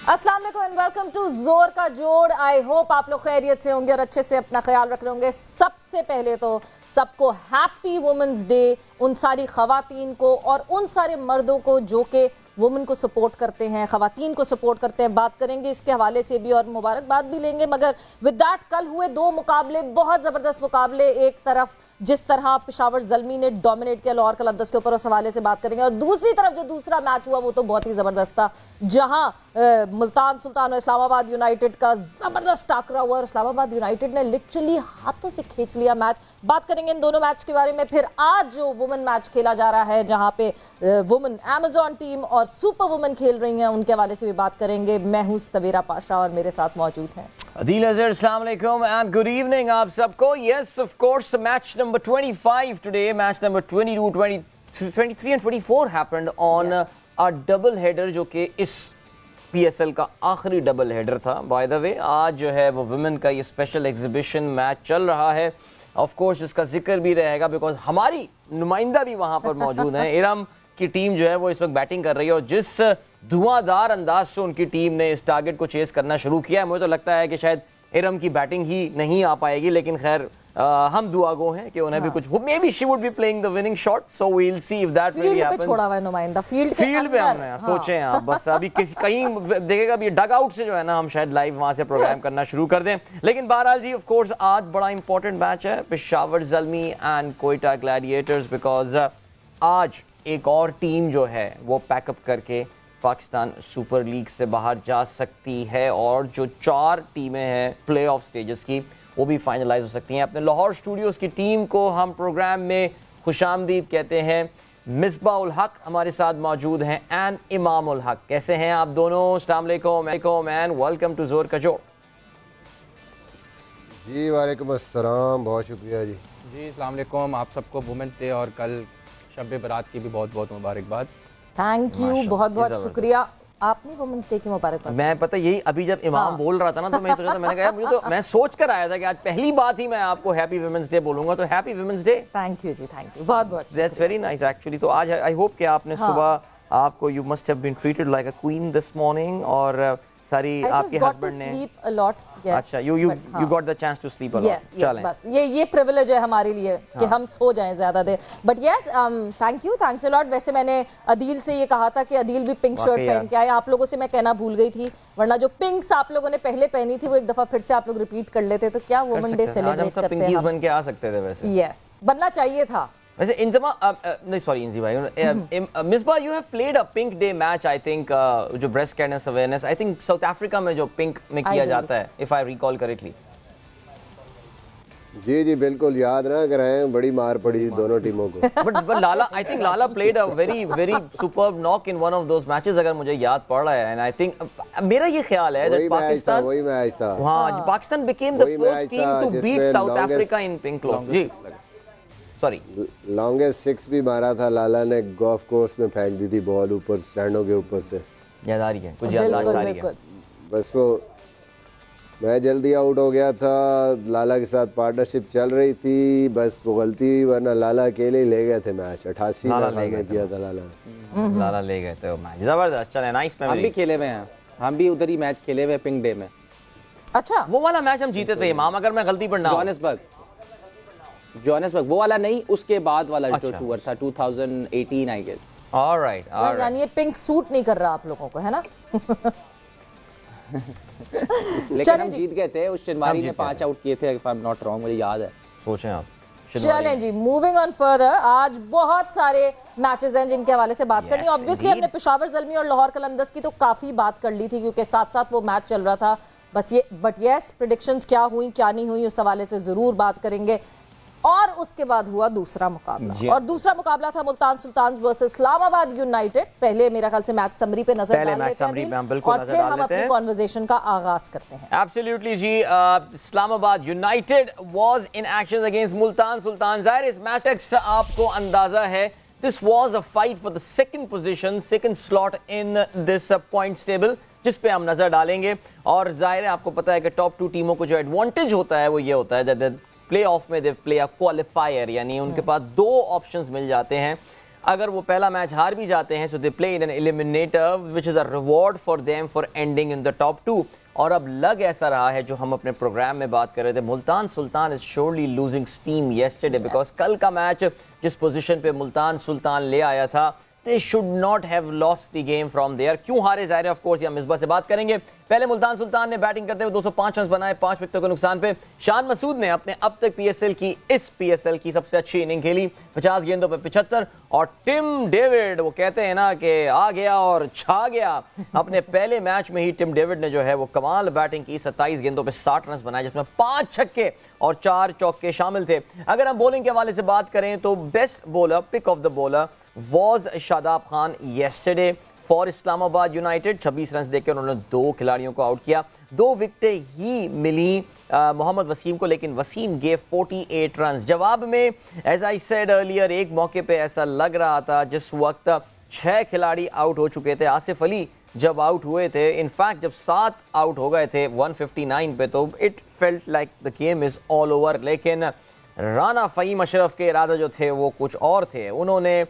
अस्सलाम वालेकुम and welcome to जोर का जोड़। आई होप आप लोग खैरियत से होंगे और अच्छे से अपना ख्याल रख रहे होंगे। सबसे पहले तो सबको हैप्पी वुमेन्स डे, उन सारी खवातीन को और उन सारे मर्दों को जो कि वुमेन को सपोर्ट करते हैं, खवातीन को सपोर्ट करते हैं। बात करेंगे इसके हवाले से भी और मुबारकबाद भी लेंगे। मगर विद दैट, कल हुए दो मुकाबले, बहुत ज़बरदस्त मुकाबले। एक तरफ जिस तरह पेशावर ज़ल्मी ने डोमिनेट किया लाहौर कलंदर्स के ऊपर, उस हवाले से बात करेंगे। और दूसरी तरफ जो दूसरा मैच हुआ वो तो बहुत ही ज़बरदस्त था, जहां मुल्तान सुल्तान और इस्लामाबाद यूनाइटेड का ज़बरदस्त टाकरा हुआ और इस्लामाबाद यूनाइटेड ने लिटरली हाथों से खींच लिया मैच। बात करेंगे इन दोनों मैच के बारे में। फिर आज जो वुमेन मैच खेला जा रहा है, जहां पे वुमेन अमेजॉन टीम और सुपर वुमेन खेल रही हैं, उनके हवाले से भी बात करेंगे। मैं हूं सवेरा पाशा और मेरे साथ मौजूद हैं अदील अजहर। अस्सलाम वालेकुम एंड गुड इवनिंग आप सबको। Yes of course, match number 25 today, match number 22, 23 and 24 happened on a double header, जो कि इस पीएसएल का आखिरी डबल हेडर था। बाय द वे, आज जो है वो वुमेन का ये स्पेशल एग्जीबिशन मैच चल रहा है। ऑफ कोर्स इसका जिक्र भी रहेगा बिकॉज हमारी नुमाइंदा भी वहां पर मौजूद है। इरम की टीम जो है वो इस वक्त बैटिंग कर रही है और जिस धुआंधार अंदाज से उनकी टीम ने इस टारगेट को चेस करना शुरू किया है, मुझे तो लगता है कि शायद इरम की बैटिंग ही नहीं आ पाएगी। लेकिन खैर, हम दुआगो हैं कि उन्हें भी कुछ, maybe she would be playing the winning shot, so we will see if that really happens. छोड़ा हुआ है नुमाइंदा फील्ड पे हमने सोचे आप बस अभी कहीं देखेगा अभी डग आउट से जो है ना, हम शायद लाइव वहां से प्रोग्राम करना शुरू कर दें। लेकिन बहरहाल जी, ऑफ कोर्स आज बड़ा इंपॉर्टेंट मैच है, Peshawar Zalmi and Quetta Gladiators, because आज एक और टीम जो है वो पैकअप करके पाकिस्तान सुपर लीग से बाहर जा सकती है और जो 4 टीमें हैं प्ले ऑफ स्टेजेस की, वो भी फाइनलाइज हो सकती हैं। अपने लाहौर स्टूडियोज की टीम को हम प्रोग्राम में खुशामदीद कहते हैं। मिसबाह उल हक हमारे साथ मौजूद हैं एंड इमाम उल हक। कैसे हैं आप दोनों? अस्सलाम वालेकुम एंड वेलकम टू जोर का जोड़। जी वालेकुम अस्सलाम, बहुत शुक्रिया जी। जी अस्सलाम वालेकुम, आप सबको वुमेंस डे और कल शब बारात की भी बहुत बहुत मुबारकबाद। थैंक यू, बहुत बहुत शुक्रिया। आपने वुमेन्स डे की मुबारकबाद। मैं पता यही अभी जब इमाम बोल रहा था ना, तो मैं सोचा था, मैंने कहा मुझे तो मैं सोच कर आया था कि आज पहली बात ही मैं आपको हैप्पी वुमेन्स डे बोलूंगा, तो happy women's day. Thank you ji, thank you, बहुत बहुत। That's very nice actually. तो आज आई होप कि आपने सुबह, आपको you must have been treated like a queen this morning और सारी आपके हस्बैंड ने sleep a lot, yes, अच्छा, you got the chance to sleep a lot. yes, बस ये प्रिविलेज है हमारे लिए कि हम सो जाएं ज्यादा देर। But yes, thanks a lot. वैसे मैंने अदील से ये कहा था कि अदील भी पिंक शर्ट पहन के आए। आप लोगों से मैं कहना भूल गई थी, वरना जो पिंक्स आप लोगों ने पहले पहनी थी वो एक दफा फिर से आप लोग रिपीट कर लेते तो क्या वुमेन डे सेलिब्रेट करते हैं। पिंकीज बन के आ सकते थे वैसे। यस, बनना चाहिए था वैसे। इंजमा नहीं, सॉरी इंजी भाई, Misbah, you have played a pink day match, I think, जो breast cancer awareness, I think South Africa में जो पिंक में किया जाता है, इफ आई रिकॉल करेक्टली। जी जी बिल्कुल, याद ना कराएं, बड़ी मार पड़ी दोनों टीमों को। But Lala, I think Lala played a very very superb knock in one of those matches, अगर मुझे याद पड़ रहा है। एंड आई थिंक, मेरा ये ख्याल है वही मैच था। हाँ, Pakistan became the first team to beat South Africa in pink cloth. जी सॉरी, लॉन्गेस्ट 6 भी मारा था लाला ने, गोल्फ कोर्स में फेंक दी थी बॉल ऊपर स्टैंडों के ऊपर से। याद आ रही है कुछ? याद आ रही है बस वो मैं जल्दी आउट हो गया था, लाला के साथ पार्टनरशिप चल रही थी, बस वो गलती हुई, वरना लाला अकेले ही ले गए थे मैच। 88 में किया था लाला ले गए थे वो मैच। जबरदस्त, चले, नाइस मेमोरीज। हम भी खेले हुए हैं, हम भी उधर ही मैच खेले हुए पिंक डे में। अच्छा, वो वाला मैच हम जीते थे इमाम, अगर मैं गलती पर ना। जोहानिसबर्ग वो वाला नहीं, उसके बाद वाला जो टूर था 2018 आई गेस। ऑलराइट, यानी ये पिंक सूट नहीं कर रहा आप लोगों को, है ना? लेकिन हम जीत गए थे, उस शनिवारी ने 5 आउट किए थे, if I am not wrong, मुझे याद है। सोचें आप। चलें जी, मूविंग ऑन फर्दर। आज बहुत सारे मैचेस हैं जिनके हवाले से बात करनी है। ऑब्वियसली हमने पेशावर ज़ल्मी और लाहौर कलंदर्स की तो काफी बात कर ली थी, क्योंकि साथ साथ वो मैच चल रहा था। बस ये, बट यस, प्रेडिक्शंस क्या हुई क्या नहीं हुई, उस हवाले से जरूर बात करेंगे। और उसके बाद हुआ दूसरा मुकाबला, और दूसरा मुकाबला था मुल्तान सुल्तान वर्सेस इस्लामाबाद यूनाइटेड। पहले मेरा ख्याल से मैच समरी पे नजर डाल लेते हैं और फिर हम अपनी कॉन्वर्सेशन का आगाज करते हैं। एब्सोल्युटली जी, Islamabad United was in action against Multan Sultan. जाहिर इस मैच का आपको अंदाजा है, this was a fight for the second position, second slot in this points table, जिस पे हम नजर डालेंगे। और जाहिर है आपको पता है कि टॉप 2 टीमों को जो एडवांटेज होता है वो ये होता है प्ले ऑफ में दे प्ले अ क्वालिफायर, यानी उनके पास 2 ऑप्शंस मिल जाते हैं। अगर वो पहला मैच हार भी जाते हैं, so they play in an eliminator which is a reward for them for ending in the top 2। और अब लग ऐसा रहा है, जो हम अपने प्रोग्राम में बात कर रहे थे, Multan Sultan is surely losing steam yesterday, because कल का मैच जिस पोजीशन पे मुल्तान सुल्तान ले आया था, they should not have lost the game from there। क्यों हारे ज़ाहिर है, ऑफ कोर्स, या मिसबा से बात करेंगे। पहले मुल्तान सुल्तान ने बैटिंग करते हुए 205 रन बनाए 5 विकेटों के नुकसान पे। शान मसूद ने अपने अब तक इस पीएसएल की सबसे अच्छी इनिंग खेली, 50 गेंदों पे 75। और टिम डेविड, वो कहते हैं ना कि आ गया और छा गया, अपने पहले मैच में ही टिम डेविड ने जो है वो कमाल बैटिंग की, 27 गेंदों पे 60 रन बनाए, जिसमें 5 छक्के और 4 चौके शामिल थे। अगर हम बॉलिंग के हवाले से बात करें तो best bowler, pick of the bowler was Shadab Khan yesterday for Islamabad United. 26 run देकर उन्होंने 2 खिलाड़ियों को आउट किया। 2 विकेटें ही मिली मोहम्मद वसीम को, लेकिन वसीम गेव 48 रन। जवाब में एज आई सेड अर्लियर, एक मौके पे ऐसा लग रहा था जिस वक्त 6 खिलाड़ी आउट हो चुके थे। आसिफ अली जब आउट हुए थे, इनफैक्ट जब 7 आउट हो गए थे 159 पे, तो it felt like the game is all over. लेकिन राना फ़हीम अशरफ के इरादे जो थे वो कुछ और थे। उन्होंने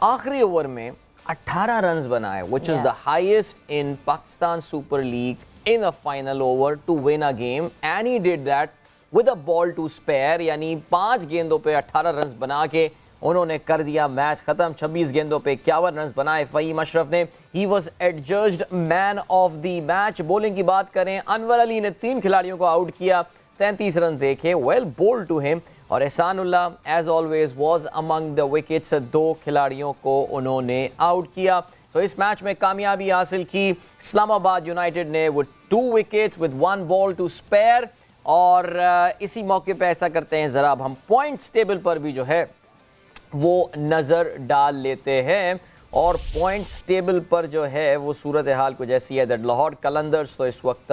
आखिरी ओवर में 18 रन बनाए, which is the highest in Pakistan Super League in a final over to win a game, and he did that with a ball to spare, यानी 5 गेंदों पे 18 रन बना के उन्होंने कर दिया मैच खत्म। 26 गेंदों पे 51 रन बनाए फ़हीम अशरफ ने। He was adjudged man of the match. Bowling की बात करें, अनवर अली ने 3 खिलाड़ियों को आउट किया, 33 रन देखे, वेल बोल्ड टू हिम। और Ehsanullah as always was among the wickets, 2 खिलाड़ियों को उन्होंने आउट किया। सो इस मैच में कामयाबी हासिल की इस्लामाबाद यूनाइटेड ने with 2 wickets with 1 ball to spare. और इसी मौके पे ऐसा करते हैं, जरा अब हम पॉइंट्स टेबल पर भी जो है वो नज़र डाल लेते हैं। और पॉइंट्स टेबल पर जो है वो सूरत हाल कुछ ऐसी है दैट लाहौर कलंदर्स तो इस वक्त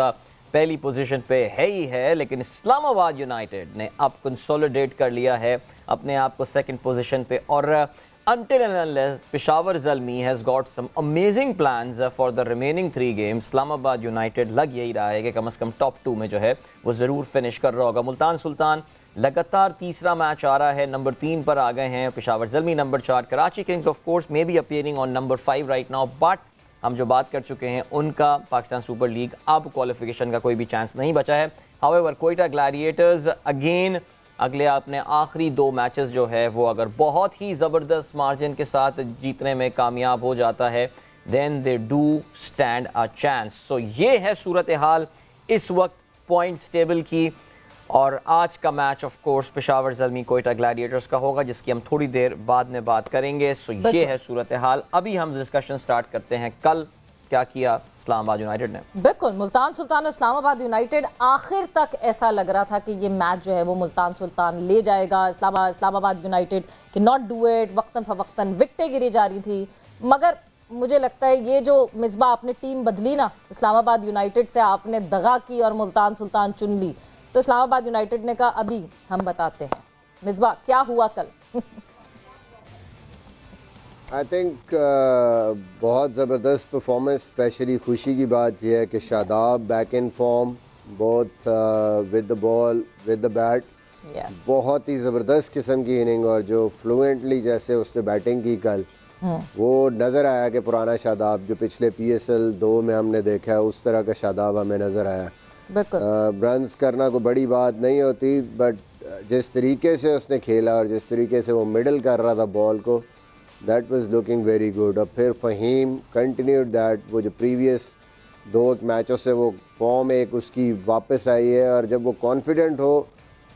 पहली पोजीशन पे है ही है, लेकिन इस्लामाबाद यूनाइटेड ने अब कंसोलिडेट कर लिया है अपने आप को सेकंड पोजीशन पे। और until and unless Peshawar Zalmi has got some amazing plans for the remaining 3 games, Islamabad United लग यही रहा है कि कम से कम टॉप 2 में जो है वो ज़रूर फिनिश कर रहा होगा। मुल्तान सुल्तान लगातार तीसरा मैच आ रहा है, नंबर 3 पर आ गए हैं। Peshawar Zalmi number 4। Karachi Kings of course may be appearing on number 5 right now, but हम जो बात कर चुके हैं उनका पाकिस्तान सुपर लीग अब क्वालिफिकेशन का कोई भी चांस नहीं बचा है। हाउएवर कोयटा ग्लैडिएटर्स अगेन अगले अपने आखिरी 2 मैचेस जो है वो अगर बहुत ही ज़बरदस्त मार्जिन के साथ जीतने में कामयाब हो जाता है, then they do stand a chance. So ये है सूरत हाल इस वक्त पॉइंट्स टेबल की। और आज का match of course Peshawar Zalmi Quetta Gladiators का होगा, जिसकी हम थोड़ी देर बाद में बात करेंगे। सो ये है सूरत हाल। अभी हम डिस्कशन स्टार्ट करते हैं कल क्या किया इस्लामाबाद यूनाइटेड ने। बिल्कुल, मुल्तान सुल्तान इस्लामाबाद यूनाइटेड, आखिर तक ऐसा लग रहा था कि ये मैच जो है वो मुल्तान सुल्तान ले जाएगा। इस्लामाबाद यूनाइटेड कि नॉट डू इट, वक्तन फवक्तन विकेटें गिरी जा रही थी। मगर मुझे लगता है ये जो मिसबा आपने टीम बदली ना, इस्लामाबाद यूनाइटेड से आपने दगा की और मुल्तान सुल्तान चुन ली, तो इस्लामाबाद यूनाइटेड ने कहा अभी हम बताते हैं। मिसबा क्या हुआ कल? आई थिंक बहुत ज़बरदस्त परफॉर्मेंस। स्पेशली खुशी की बात यह है कि Shadab back in form, both with the ball with the bat, बहुत ही ज़बरदस्त किस्म की इनिंग। और जो फ्लुएंटली जैसे उसने बैटिंग की कल, वो नज़र आया कि पुराना शादाब जो पिछले PSL 2 में हमने देखा है, उस तरह का शादाब हमें नज़र आया। रन्स करना कोई बड़ी बात नहीं होती, बट जिस तरीके से उसने खेला और जिस तरीके से वो मिडल कर रहा था बॉल को, that was looking very good. और फिर फ़हीम कंटिन्यूड दैट, वो जो प्रीवियस 2 मैचों से वो फॉर्म एक उसकी वापस आई है। और जब वो कॉन्फिडेंट हो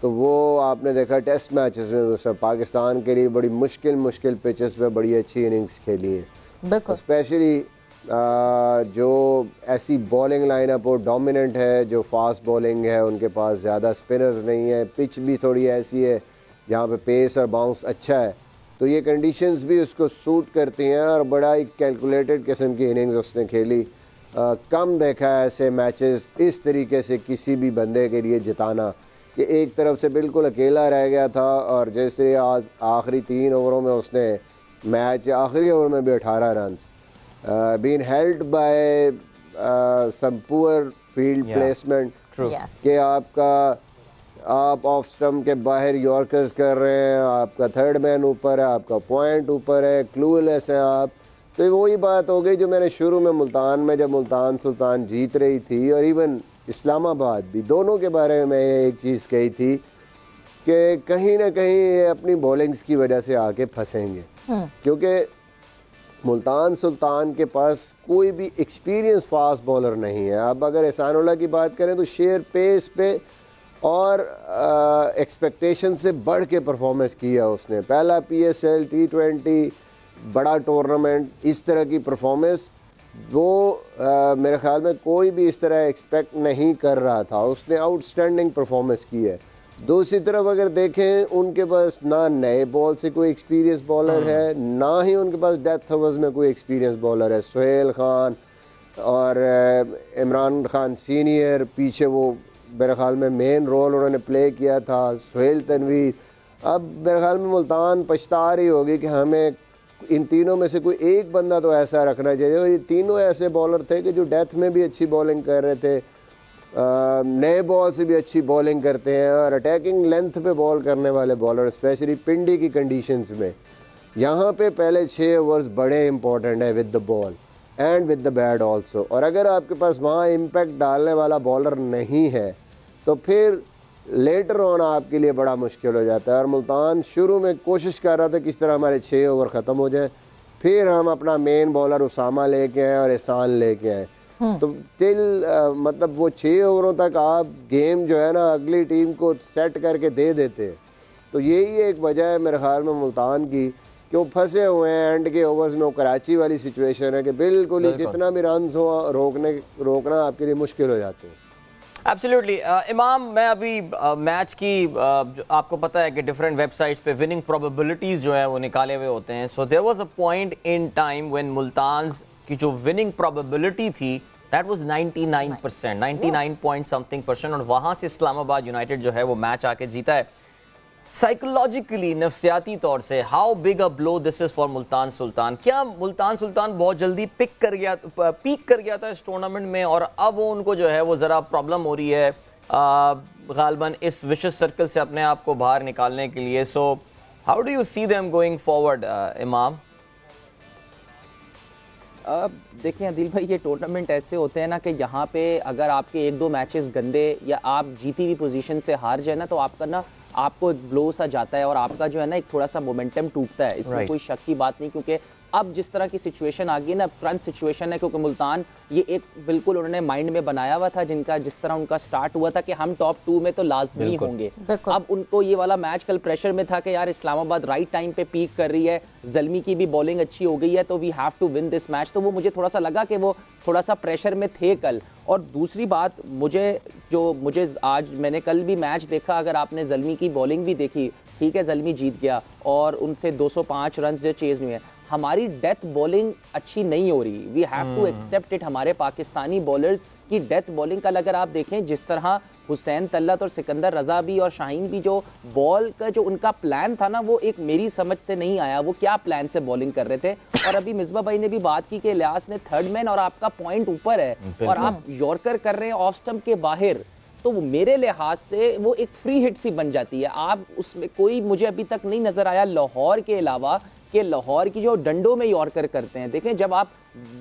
तो वो आपने देखा टेस्ट मैचेस में उसने पाकिस्तान के लिए बड़ी मुश्किल पिचेस पे बड़ी अच्छी इनिंग्स खेली है। स्पेशली जो ऐसी बॉलिंग लाइनअप वो डोमिनेंट है, जो फास्ट बॉलिंग है उनके पास, ज़्यादा स्पिनर्स नहीं है, पिच भी थोड़ी ऐसी है जहाँ पे पेस और बाउंस अच्छा है, तो ये कंडीशंस भी उसको सूट करती हैं। और बड़ा ही कैलकुलेटेड किस्म की इनिंग्स उसने खेली। कम देखा है ऐसे मैचेस इस तरीके से किसी भी बंदे के लिए जिताना, कि एक तरफ से बिल्कुल अकेला रह गया था। और जैसे आज आखिरी 3 ओवरों में उसने मैच, आखिरी ओवर में भी 18 run, been held by some poor field placement, कि आपका आप ऑफ स्टम्प के बाहर यॉर्कर्स कर रहे हैं, आपका थर्ड मैन ऊपर है, आपका पॉइंट ऊपर है, क्लूलेस हैं आप। तो वही बात हो गई जो मैंने शुरू में मुल्तान में, जब मुल्तान सुल्तान जीत रही थी और इवन इस्लामाबाद भी, दोनों के बारे में मैंने एक चीज़ कही थी कि कहीं ना कहीं ये अपनी बॉलिंग्स की वजह से आके फंसेंगे, क्योंकि मुल्तान सुल्तान के पास कोई भी एक्सपीरियंस फास्ट बॉलर नहीं है। अब अगर एहसानुल्लाह की बात करें तो शेयर पेस पे और एक्सपेक्टेशन से बढ़ के परफॉर्मेंस किया उसने। पहला PSL T20 बड़ा टूर्नामेंट, इस तरह की परफॉर्मेंस वो मेरे ख्याल में कोई भी इस तरह एक्सपेक्ट नहीं कर रहा था। उसने आउटस्टैंडिंग परफॉर्मेंस की है। दूसरी तरफ अगर देखें, उनके पास ना नए बॉल से कोई एक्सपीरियंस बॉलर है, ना ही उनके पास डेथ ओवर्स में कोई एक्सपीरियंस बॉलर है। सुहेल खान और इमरान खान सीनियर, पीछे वो मेरे ख्याल में मेन रोल उन्होंने प्ले किया था, सुहेल तनवीर। अब मेरे ख्याल में मुल्तान पछता रही होगी कि हमें इन तीनों में से कोई एक बंदा तो ऐसा रखना चाहिए। और ये तीनों ऐसे बॉलर थे कि जो डेथ में भी अच्छी बॉलिंग कर रहे थे, नए बॉल से भी अच्छी बॉलिंग करते हैं और अटैकिंग लेंथ पे बॉल करने वाले बॉलर, स्पेशली पिंडी की कंडीशंस में। यहाँ पे पहले 6 ओवर्स बड़े इंपॉर्टेंट है with the ball and with the bat also. और अगर आपके पास वहाँ इम्पैक्ट डालने वाला बॉलर नहीं है तो फिर लेटर ऑन आपके लिए बड़ा मुश्किल हो जाता है। और मुल्तान शुरू में कोशिश कर रहा था किस तरह हमारे 6 ओवर ख़त्म हो जाए, फिर हम अपना मेन बॉलर उसामा लेके आए और एहसान लेके आए। तो मतलब वो 6 ओवरों तक आप गेम जो है ना अगली टीम को सेट करके दे देते हैं। तो यही एक वजह है मेरे ख्याल में मुल्तान की कि वो फंसे हुए हैं एंड के ओवर्स में। वो कराची वाली सिचुएशन है कि बिल्कुल ही जितना भी रन हो रोकना आपके लिए मुश्किल हो जाते हैं। एब्सोल्युटली इमाम, मैं अभी मैच की आपको पता है कि डिफरेंट वेबसाइट्स पे विनिंग प्रोबेबिलिटीज जो है वो निकाले हुए होते हैं। So there was a point in time when Multan की जो विनिंग प्रोबेबिलिटी थी दैट वाज 99%, 99 पॉइंट समथिंग %। और वहां से इस्लामाबाद यूनाइटेड जो है वो मैच आके जीता है। साइकोलॉजिकली, नफ्सियाती तौर से, how big a blow this is for Multan Sultan? क्या मुल्तान सुल्तान बहुत जल्दी पीक कर गया था इस टूर्नामेंट में और अब वो उनको जो है वो ज़रा प्रॉब्लम हो रही है गालबन इस विशेष सर्कल से अपने आप को बाहर निकालने के लिए? So how do you see them going forward इमाम? देखिए अदिल भाई, ये टूर्नामेंट ऐसे होते हैं ना कि यहाँ पे अगर आपके 1-2 मैचेस गंदे या आप जीती हुई पोजीशन से हार जाए ना, तो आपको एक ब्लो सा जाता है और आपका जो है ना एक थोड़ा सा मोमेंटम टूटता है। इसमें कोई शक की बात नहीं, क्योंकि अब जिस तरह की सिचुएशन आ गई ना, फ्रंट सिचुएशन है, क्योंकि मुल्तान ये एक बिल्कुल उन्होंने माइंड में बनाया हुआ था, जिस तरह उनका स्टार्ट हुआ था कि हम टॉप 2 में तो लाजमी होंगे। अब उनको ये वाला मैच कल प्रेशर में था कि यार इस्लामाबाद राइट टाइम पे पीक कर रही है, ज़ल्मी की भी बॉलिंग अच्छी हो गई है, तो we have to win this match. तो वो मुझे थोड़ा सा लगा कि वो थोड़ा सा प्रेशर में थे कल। और दूसरी बात, मुझे आज मैंने कल भी मैच देखा, अगर आपने ज़ल्मी की बॉलिंग भी देखी, ठीक है ज़ल्मी जीत गया और उनसे 205 रन जो चेज नहीं है। हमारी डेथ बॉलिंग अच्छी नहीं हो रही, we have to accept it. हमारे पाकिस्तानी बॉलर्स की डेथ बॉलिंग कल अगर आप देखें, जिस तरह हुसैन तल्लत और सिकंदर रजा भी और शाहीन भी, जो बॉल का जो उनका प्लान था ना, वो एक मेरी समझ से नहीं आया, वो क्या प्लान से बॉलिंग कर रहे थे। और अभी मिसबा भाई ने भी बात की कि इलियास ने थर्ड मैन और आपका पॉइंट ऊपर है और आप यॉर्कर कर रहे हैं ऑफ स्टंप के बाहर, तो वो मेरे लिहाज से वो एक फ्री हिट सी बन जाती है। आप उसमें कोई मुझे अभी तक नहीं नजर आया लाहौर के अलावा कि लाहौर की जो डंडों में यॉर्कर करते हैं। देखें, जब आप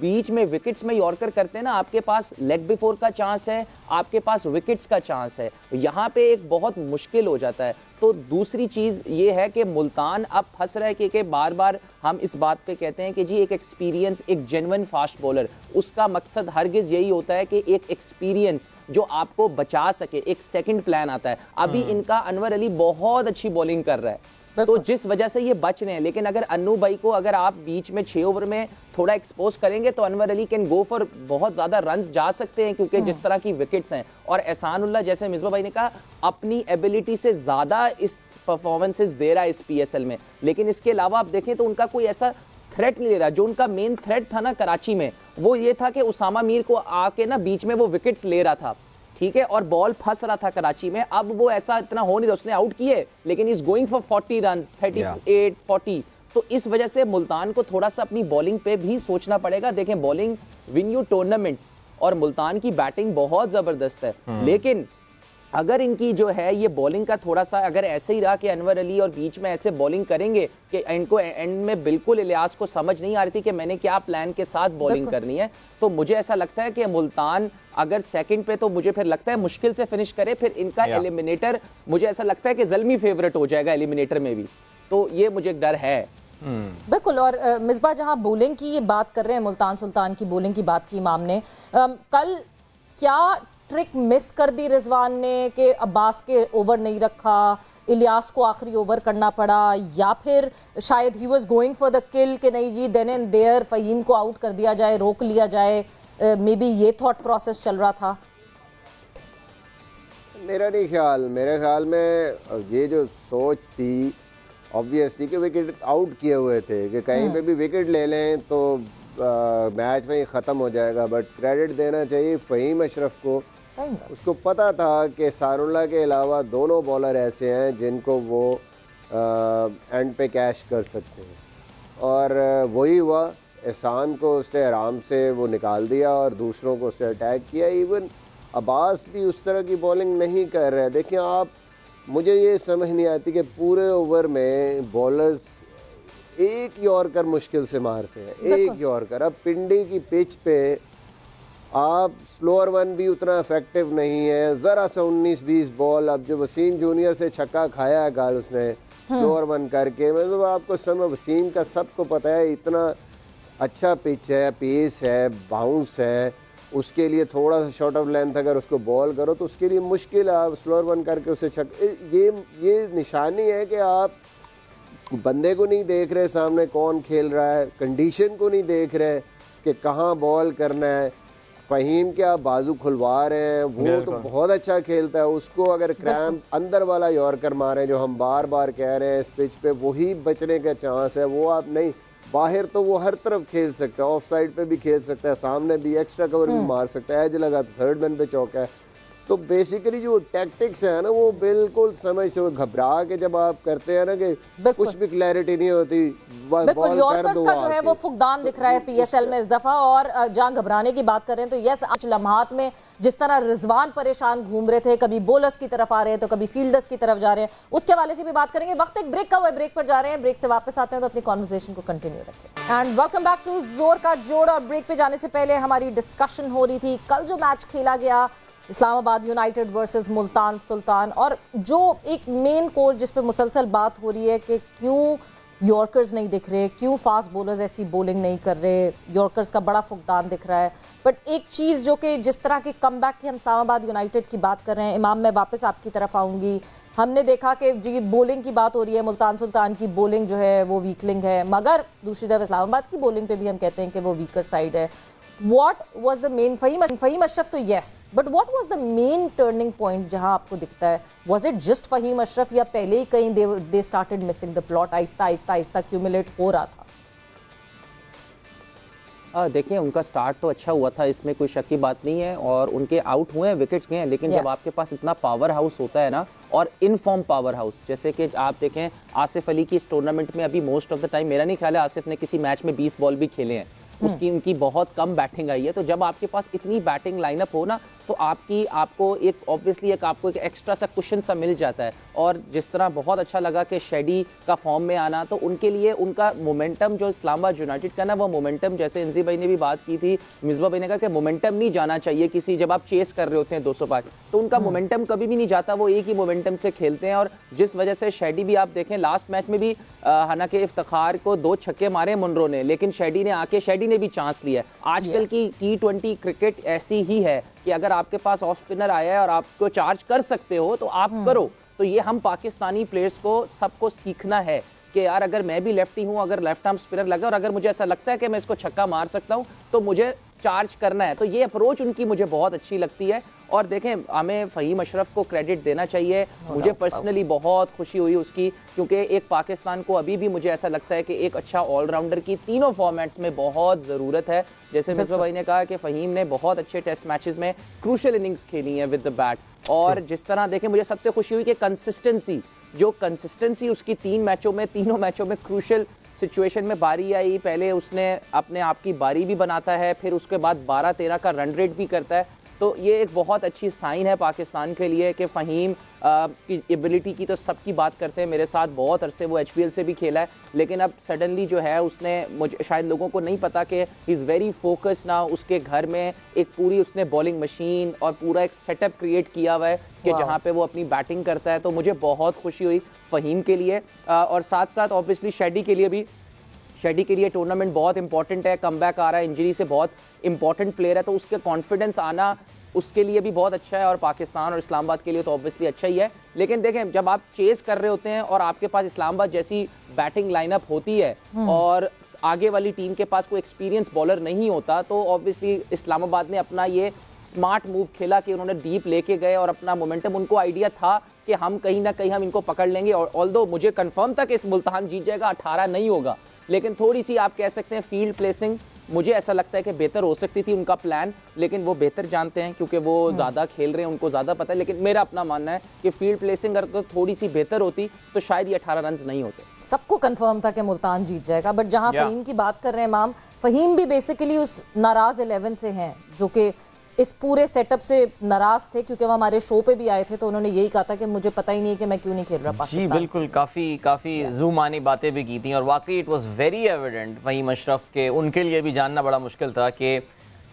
बीच में विकेट्स में यॉर्कर करते हैं ना, आपके पास लेग बिफोर का चांस है, आपके पास विकेट्स का चांस है, यहाँ पे एक बहुत मुश्किल हो जाता है। तो दूसरी चीज़ ये है कि मुल्तान अब फंस रहा है कि बार बार हम इस बात पे कहते हैं कि जी एक एक्सपीरियंस, एक जेन्युइन फास्ट बॉलर, उसका मकसद हरगिज यही होता है कि एक एक्सपीरियंस जो आपको बचा सके, एक सेकंड प्लान आता है। अभी इनका अनवर अली बहुत अच्छी बॉलिंग कर रहा है, तो जिस वजह से ये बच रहे हैं। लेकिन अगर अन्नू भाई को अगर आप बीच में 6 ओवर में थोड़ा एक्सपोज करेंगे तो Anwar Ali can go for बहुत ज्यादा रन्स जा सकते हैं, क्योंकि जिस तरह की विकेट्स हैं। और एहसानुल्लाह, जैसे मिसबा भाई ने कहा, अपनी एबिलिटी से ज्यादा इस परफॉर्मेंसेस दे रहा है इस PSL में। लेकिन इसके अलावा आप देखें तो उनका कोई ऐसा थ्रेट नहीं ले रहा। जो उनका मेन थ्रेट था ना कराची में, वो ये था कि उसामा मीर को आके ना बीच में वो विकेट्स ले रहा था, ठीक है, और बॉल फंस रहा था कराची में। अब वो ऐसा इतना हो नहीं रहा, उसने आउट किए लेकिन इज गोइंग फॉर 40 रन, 38, 40। तो इस वजह से मुल्तान को थोड़ा सा अपनी बॉलिंग पे भी सोचना पड़ेगा। देखें, बॉलिंग विन यू टूर्नामेंट्स, और मुल्तान की बैटिंग बहुत जबरदस्त है, लेकिन अगर इनकी जो है ये बॉलिंग का थोड़ा सा अगर ऐसे ही रहा कि अनवर अली और बीच में ऐसे बॉलिंग करेंगे कि इनको एंड में बिल्कुल इलियास को समझ नहीं आ रही थी कि मैंने क्या प्लान के साथ बॉलिंग करनी है, तो मुझे ऐसा लगता है कि मुल्तान अगर सेकंड पे तो मुझे फिर लगता है मुश्किल से फिनिश करे, फिर इनका एलिमिनेटर मुझे ऐसा लगता है कि ज़ल्मी फेवरेट हो जाएगा एलिमिनेटर में भी, तो ये मुझे एक डर है। बिल्कुल। और मिसबा जहां बॉलिंग की ये बात कर रहे हैं, मुल्तान सुल्तान की बॉलिंग की बात की इमाम ने, कल क्या ट्रिक मिस कर दी रिजवान ने कि अब्बास के ओवर नहीं रखा, इलियास को आखिरी ओवर करना पड़ा, या फिर शायद he was going for the किल कि नहीं जी देन एंड देयर फ़हीम को आउट कर दिया जाए, रोक लिया जाए, मे बी ये थॉट प्रोसेस चल रहा था? मेरे ख्याल में ये जो सोच थी ऑब्वियसली कि विकेट आउट किए हुए थे कि कहीं पे भी विकेट ले लें तो मैच में ही ख़त्म हो जाएगा, बट क्रेडिट देना चाहिए फ़हीम अशरफ को। उसको पता था कि सारुल्लाह के अलावा दोनों बॉलर ऐसे हैं जिनको वो एंड पे कैश कर सकते हैं, और वही हुआ। एहसान को उसने आराम से वो निकाल दिया और दूसरों को उसने अटैक किया। इवन अब्बास भी उस तरह की बॉलिंग नहीं कर रहे। देखिए आप, मुझे ये समझ नहीं आती कि पूरे ओवर में बॉलर्स एक यॉर्कर मुश्किल से मारते हैं, एक यॉर्कर। अब पिंडी की पिच पे आप स्लोअर वन भी उतना इफेक्टिव नहीं है, ज़रा सा 19-20 बॉल। अब जो वसीम जूनियर से छक्का खाया है कल उसने स्लोअर वन करके, मतलब आपको समय वसीम का सबको पता है इतना अच्छा पिच है, पेस है, बाउंस है, उसके लिए थोड़ा सा शॉर्ट ऑफ लेंथ अगर उसको बॉल करो तो उसके लिए मुश्किल है। आप स्लोअर वन करके उसे ये निशानी है कि आप बंदे को नहीं देख रहे सामने कौन खेल रहा है, कंडीशन को नहीं देख रहे कि कहाँ बॉल करना है। फ़हीम के आप बाजू खुलवा रहे हैं, वो तो बहुत अच्छा खेलता है, उसको अगर क्रैम्प अंदर वाला यॉर्कर मारे जो हम बार बार कह रहे हैं इस पिच पे, वही बचने का चांस है। वो आप नहीं, बाहर तो वो हर तरफ खेल सकता है, ऑफ साइड पे भी खेल सकता है, सामने भी एक्स्ट्रा कवर भी मार सकता है, एज लगा तो थर्ड मैन पे चौका है। तो बेसिकली जो टैक्टिक्स है ना वो बिल्कुल समझ से घबरा के जब आप करते हैं ना कि कुछ भी क्लैरिटी नहीं होती, बिल्कुल यॉर्कर्स का जो है वो फुकदान दिख रहा है पीएसएल में इस दफा। और जहां घबराने की बात कर रहे हैं तो यस, आज लम्हात में जिस तरह रिजवान परेशान घूम रहे थे, कभी बॉलर्स की तरफ आ रहे हैं तो कभी फील्डर्स की तरफ जा रहे हैं, उसके हवाले से भी बात करेंगे। वक्त एक ब्रेक का हुआ है, ब्रेक पर जा रहे हैं, ब्रेक से वापस आते हैं तो अपनी कॉन्वर्सेशन को कंटिन्यू रखें। एंड वेलकम बैक टू जोर का जोड़। और ब्रेक पे जाने से पहले हमारी डिस्कशन हो रही थी कल जो मैच खेला गया इस्लामाबाद यूनाइटेड वर्सेस मुल्तान सुल्तान, और जो एक मेन कोर जिस पे मुसलसल बात हो रही है कि क्यों यॉर्कर्स नहीं दिख रहे, क्यों फास्ट बॉलर्स ऐसी बॉलिंग नहीं कर रहे, यॉर्कर्स का बड़ा फुकदान दिख रहा है। बट एक चीज़ जो कि जिस तरह के कमबैक की हम इस्लामाबाद यूनाइटेड की बात कर रहे हैं, इमाम मैं वापस आपकी तरफ आऊँगी। हमने देखा कि जी बॉलिंग की बात हो रही है, मुल्तान सुल्तान की बॉलिंग जो है वो वीकलिंग है, मगर दूसरी तरफ इस्लामाबाद की बॉलिंग पे भी हम कहते हैं कि वो वीकर साइड है। What was the main Faheem Ashraf तो yes, but what was the main turning point जहां आपको दिखता है? Was it just Faheem Ashraf या पहले ही कहीं they started missing the plot, Aahista Aahista accumulate हो रहा था? देखिए उनका स्टार्ट तो अच्छा हुआ था, इसमें कोई शक की बात नहीं है, और उनके आउट हुए हैं, विकेट्स गए हैं, लेकिन जब आपके पास इतना पावर हाउस होता है ना, और इनफॉर्म पावर हाउस, जैसे कि आप देखें आसिफ अली की इस टूर्नामेंट में अभी मोस्ट ऑफ द टाइम मेरा नहीं ख्याल है आसिफ ने किसी मैच में 20 बॉल भी खेले हैं, उसकी उनकी बहुत कम बैटिंग आई है। तो जब आपके पास इतनी बैटिंग लाइनअप हो ना तो आपको एक ऑब्वियसली आपको एक एक्स्ट्रा सा कुशन सा मिल जाता है। और जिस तरह बहुत अच्छा लगा कि शेडी का फॉर्म में आना, तो उनके लिए उनका मोमेंटम जो इस्लामाबाद यूनाइटेड का ना, वो मोमेंटम जैसे इंजी भाई ने भी बात की थी, मिसबा भाई ने कहा कि मोमेंटम नहीं जाना चाहिए किसी, जब आप चेस कर रहे होते हैं 205 तो उनका मोमेंटम कभी भी नहीं जाता, वो एक ही मोमेंटम से खेलते हैं। और जिस वजह से शेडी भी आप देखें लास्ट मैच में भी हालांकि इफ्तिखार को 2 छक्के मारे मुनरो ने, लेकिन शेडी ने भी चांस लिया। आजकल की T20 क्रिकेट ऐसी ही है कि अगर आपके पास ऑफ स्पिनर आया है और आपको चार्ज कर सकते हो तो आप करो। तो ये हम पाकिस्तानी प्लेयर्स को सबको सीखना है कि यार अगर मैं भी लेफ्टी हूं, अगर लेफ्ट आर्म स्पिनर लगा और अगर मुझे ऐसा लगता है कि मैं इसको छक्का मार सकता हूं तो मुझे चार्ज करना है। तो ये अप्रोच उनकी मुझे बहुत अच्छी लगती है। और देखें हमें फ़हीम अशरफ को क्रेडिट देना चाहिए, मुझे पर्सनली बहुत खुशी हुई उसकी, क्योंकि एक पाकिस्तान को अभी भी मुझे ऐसा लगता है कि एक अच्छा ऑलराउंडर की तीनों फॉर्मेट्स में बहुत ज़रूरत है। जैसे मिसबा भाई ने कहा कि फ़हीम ने बहुत अच्छे टेस्ट मैचेस में क्रूशल इनिंग्स खेली है विद द बैट, और जिस तरह देखें मुझे सबसे खुशी हुई कि कंसिस्टेंसी उसकी तीनों मैचों में क्रूशल सिचुएशन में बारी आई, पहले उसने अपने आप की बारी भी बनाता है, फिर उसके बाद 12-13 का रन रेट भी करता है। तो ये एक बहुत अच्छी साइन है पाकिस्तान के लिए कि फ़हीम की एबिलिटी की तो सबकी बात करते हैं, मेरे साथ बहुत अरसे वो HPL से भी खेला है, लेकिन अब सडनली जो है उसने, मुझे शायद लोगों को नहीं पता कि इज़ वेरी फोकस ना, उसके घर में एक पूरी उसने बॉलिंग मशीन और पूरा एक सेटअप क्रिएट किया हुआ है कि जहाँ पे वो अपनी बैटिंग करता है। तो मुझे बहुत खुशी हुई फ़हीम के लिए, और साथ साथ ऑब्वियसली शेडी के लिए भी। शेडी के लिए टूर्नामेंट बहुत इंपॉर्टेंट है, कमबैक आ रहा है, इंजरी से बहुत इंपॉर्टेंट प्लेयर है, तो उसके कॉन्फिडेंस आना उसके लिए भी बहुत अच्छा है, और पाकिस्तान और इस्लामाबाद के लिए तो ऑब्वियसली अच्छा ही है। लेकिन देखें, जब आप चेस कर रहे होते हैं और आपके पास इस्लामाबाद जैसी बैटिंग लाइनअप होती है और आगे वाली टीम के पास कोई एक्सपीरियंस बॉलर नहीं होता, तो ऑब्वियसली इस्लामाबाद ने अपना ये स्मार्ट मूव खेला कि उन्होंने डीप लेके गए और अपना मोमेंटम, उनको आइडिया था कि हम कहीं ना कहीं हम इनको पकड़ लेंगे। और ऑल्दो मुझे कंफर्म था कि इस मुल्तान जीत जाएगा, 18 नहीं होगा, लेकिन थोड़ी सी आप कह सकते हैं फील्ड प्लेसिंग मुझे ऐसा लगता है कि बेहतर हो सकती थी उनका प्लान, लेकिन वो बेहतर जानते हैं क्योंकि वो ज़्यादा खेल रहे हैं, उनको ज़्यादा पता है। लेकिन मेरा अपना मानना है कि फील्ड प्लेसिंग अगर तो थोड़ी सी बेहतर होती तो शायद ये 18 रन नहीं होते। सबको कंफर्म था कि मुल्तान जीत जाएगा, बट जहां फ़हीम की बात कर रहे हैं इमाम, फ़हीम भी बेसिकली उस नाराज 11 से हैं जो कि इस पूरे सेटअप से नाराज थे, क्योंकि वो हमारे शो पे भी आए थे तो उन्होंने यही कहा था कि मुझे पता ही नहीं है कि मैं क्यों नहीं खेल रहा पाकिस्तान। जी बिल्कुल, काफ़ी ज़ूमानी बातें भी की थी, और वाकई it was very evident Faheem Ashraf के, उनके लिए भी जानना बड़ा मुश्किल था कि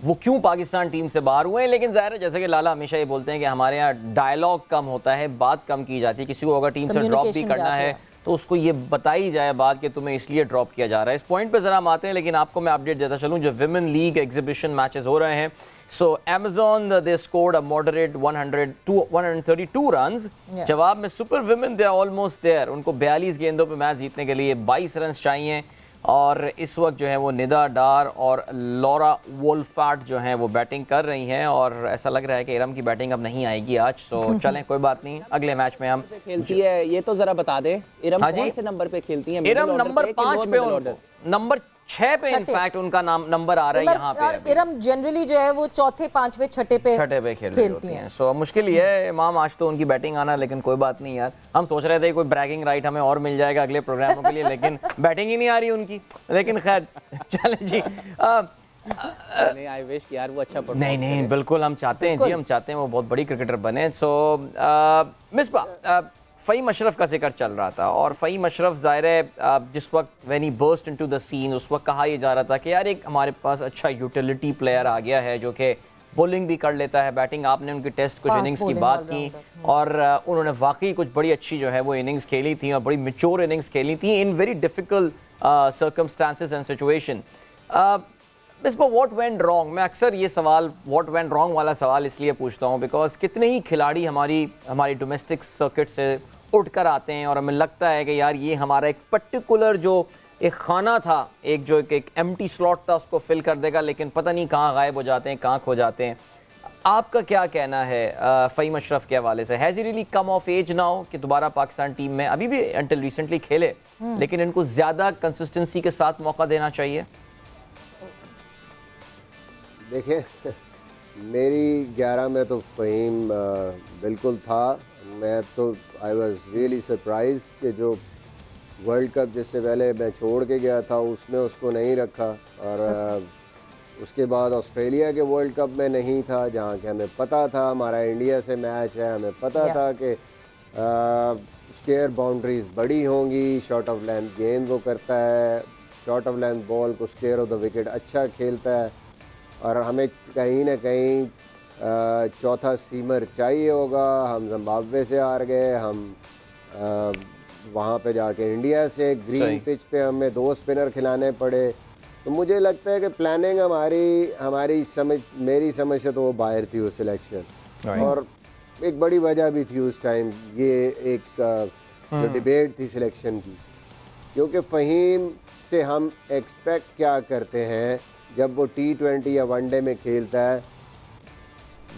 वो क्यों पाकिस्तान टीम से बाहर हुए हैं। लेकिन ज़ाहिर है, जैसे कि लाला हमेशा ये बोलते हैं कि हमारे यहाँ डायलॉग कम होता है, बात कम की जाती है। किसी को अगर टीम से ड्रॉप भी करना है तो उसको ये बताई जाए बात कि तुम्हें इसलिए ड्रॉप किया जा रहा है। इस पॉइंट पे ज़रा हम आते हैं, लेकिन आपको मैं अपडेट देता चलूँ, जो विमेन लीग एग्जीबिशन मैचेस हो रहे हैं, so Amazon they scored a moderate 132 runs। जवाब में super women they are almost there, उनको 42 गेंदों पे मैच जीतने के लिए 22 रन चाहिए, और इस वक्त जो है वो निदा डार और लॉरा वोल्फाट जो हैं वो बैटिंग कर रही हैं, और ऐसा लग रहा है कि इरम की बैटिंग अब नहीं आएगी आज। सो चलें, कोई बात नहीं, अगले मैच में हम खेलती है ये तो जरा बता दे इरम कौन से नंबर पे खेलती है? इरम नंबर 5 पे, नंबर 6 पे इनफैक्ट उनका नाम नंबर आ रहा है यहाँ पे। और इरम जनरली जो है वो चौथे, पांचवें, छठे पे खेलती हैं। सो मुश्किल ये है इमाम, आज तो उनकी बैटिंग आना, लेकिन कोई बात नहीं यार, हम सोच रहे थे कोई ब्रैगिंग राइट हमें और मिल जाएगा अगले प्रोग्रामों के लिए, लेकिन बैटिंग ही नहीं आ रही उनकी। लेकिन खैर चले जी, आई विश यार वो अच्छा नहीं बिल्कुल हम चाहते हैं जी, हम चाहते हैं वो बहुत बड़ी क्रिकेटर बने। सो मिसबा, फ़हीम अशरफ का जिक्र चल रहा था, और फ़हीम अशरफ ज़ाहिर है जिस वक्त when he burst into the scene, उस वक्त कहा यह जा रहा था कि यार एक हमारे पास अच्छा यूटिलिटी प्लेयर आ गया है जो कि बॉलिंग भी कर लेता है, बैटिंग। आपने उनकी टेस्ट कुछ इनिंग्स की बात की, और उन्होंने वाकई कुछ बड़ी अच्छी जो है वो इनिंग्स खेली थी, और बड़ी मैच्योर इनिंग्स खेली थी in very difficult circumstances and situation. What went wrong, मैं अक्सर ये सवाल व्हाट वेंट रॉन्ग वाला सवाल इसलिए पूछता हूँ बिकॉज कितने ही खिलाड़ी हमारी डोमेस्टिक सर्किट से उठ कर आते हैं, और हमें लगता है कि यार ये हमारा एक पर्टिकुलर जो एक खाना था, एक एम्प्टी स्लॉट था, उसको फिल कर देगा, लेकिन पता नहीं कहाँ गायब हो जाते हैं, कहाँ खो जाते हैं। आपका क्या कहना है फ़हीम अशरफ के हवाले से? Has he really come of age now कि दोबारा पाकिस्तान टीम में, अभी भी अंटिल रिसेंटली खेले, लेकिन इनको ज़्यादा कंसिस्टेंसी के साथ मौका देना चाहिए? देखिए, मेरी 11 में तो फ़हीम बिल्कुल था। मैं तो आई वॉज रियली सरप्राइज कि जो वर्ल्ड कप जिससे पहले मैं छोड़ के गया था उसमें उसको नहीं रखा, और उसके बाद ऑस्ट्रेलिया के वर्ल्ड कप में नहीं था, जहाँ के हमें पता था हमारा इंडिया से मैच है, हमें पता था कि स्क्वायर बाउंड्रीज बड़ी होंगी, शॉर्ट ऑफ लेंथ गेंद वो करता है, शॉर्ट ऑफ लेंथ बॉल को स्क्वायर ऑफ द विकेट अच्छा खेलता है, और हमें कहीं ना कहीं चौथा सीमर चाहिए होगा। हम जिम्बाब्वे से हार गए, हम वहाँ पे जाके इंडिया से ग्रीन पिच पे हमें 2 स्पिनर खिलाने पड़े। तो मुझे लगता है कि प्लानिंग हमारी मेरी समझ से तो वो बाहर थी वो सिलेक्शन, और एक बड़ी वजह भी थी उस टाइम, ये एक जो डिबेट थी सिलेक्शन की, क्योंकि फ़हीम से हम एक्सपेक्ट क्या करते हैं जब वो T20 या वनडे में खेलता है,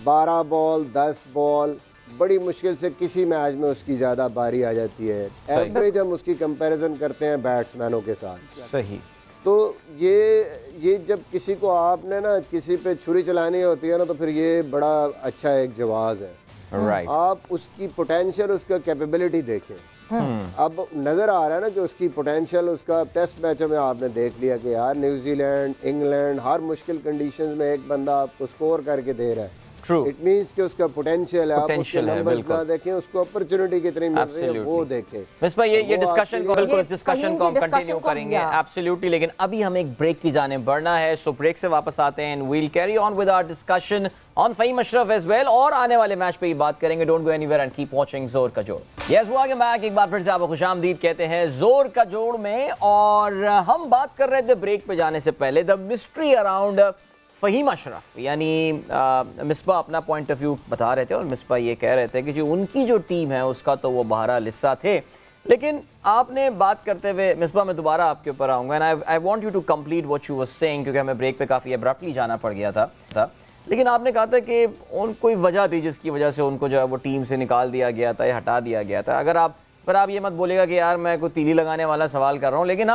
12 बॉल 10 बॉल, बड़ी मुश्किल से किसी मैच में उसकी ज़्यादा बारी आ जाती है। एवरेज हम उसकी कंपैरिजन करते हैं बैट्समैनों के साथ। सही। तो ये जब किसी को आपने ना किसी पे छुरी चलानी होती है ना, तो फिर ये बड़ा अच्छा एक जवाब है। आप उसकी पोटेंशियल, उसका कैपेबिलिटी देखें। अब नज़र आ रहा है ना कि उसकी पोटेंशियल, उसका टेस्ट मैचों में आपने देख लिया कि यार न्यूजीलैंड, इंग्लैंड, हर मुश्किल कंडीशंस में एक बंदा आपको स्कोर करके दे रहा है। True. इट मींस कि उसका पोटेंशियल है, आप उसके Potential है, नंबर्स बिल्कुल। ना देखें, उसको अपॉर्चुनिटी कितनी मिल रही है वो देखें। मिसबा ये डिस्कशन को बिल्कुल, इस ये डिस्कशन फहीम को हम की कंटिन्यू discussion को करेंगे हम- एब्सोल्युटली, लेकिन अभी हमें एक ब्रेक की जाने बढ़ना है, सो ब्रेक से वापस आते हैं and we'll carry on with our discussion on Faheem Ashraf as well, और आने वाले मैच पे ही बात करेंगे। Don't go anywhere and keep watching जोर का जोड़। यस, वो आगे बैक, एक बार फिर से आपको खुशामदीद कहते हैं जोर का जोड़ में, और हम बात कर रहे थे ब्रेक पे जाने से पहले the mystery around Faheem Ashraf, यानी मिसबा अपना पॉइंट ऑफ व्यू बता रहे थे और मिसबा ये कह रहे थे कि जो उनकी जो टीम है उसका तो वो बहरहाल हिस्सा थे, लेकिन आपने बात करते हुए मिसबा, मैं दोबारा आपके ऊपर आऊँगा and I want you to complete what you was saying, क्योंकि हमें ब्रेक पे काफ़ी अब्रप्टली जाना पड़ गया था। लेकिन आपने कहा था कि उन कोई वजह थी जिसकी वजह से उनको जो है वो टीम से निकाल दिया गया था या हटा दिया गया था। अगर आप ये मत बोलेगा कि यार मैं कोई तीली लगाने वाला सवाल कर रहा हूँ, लेकिन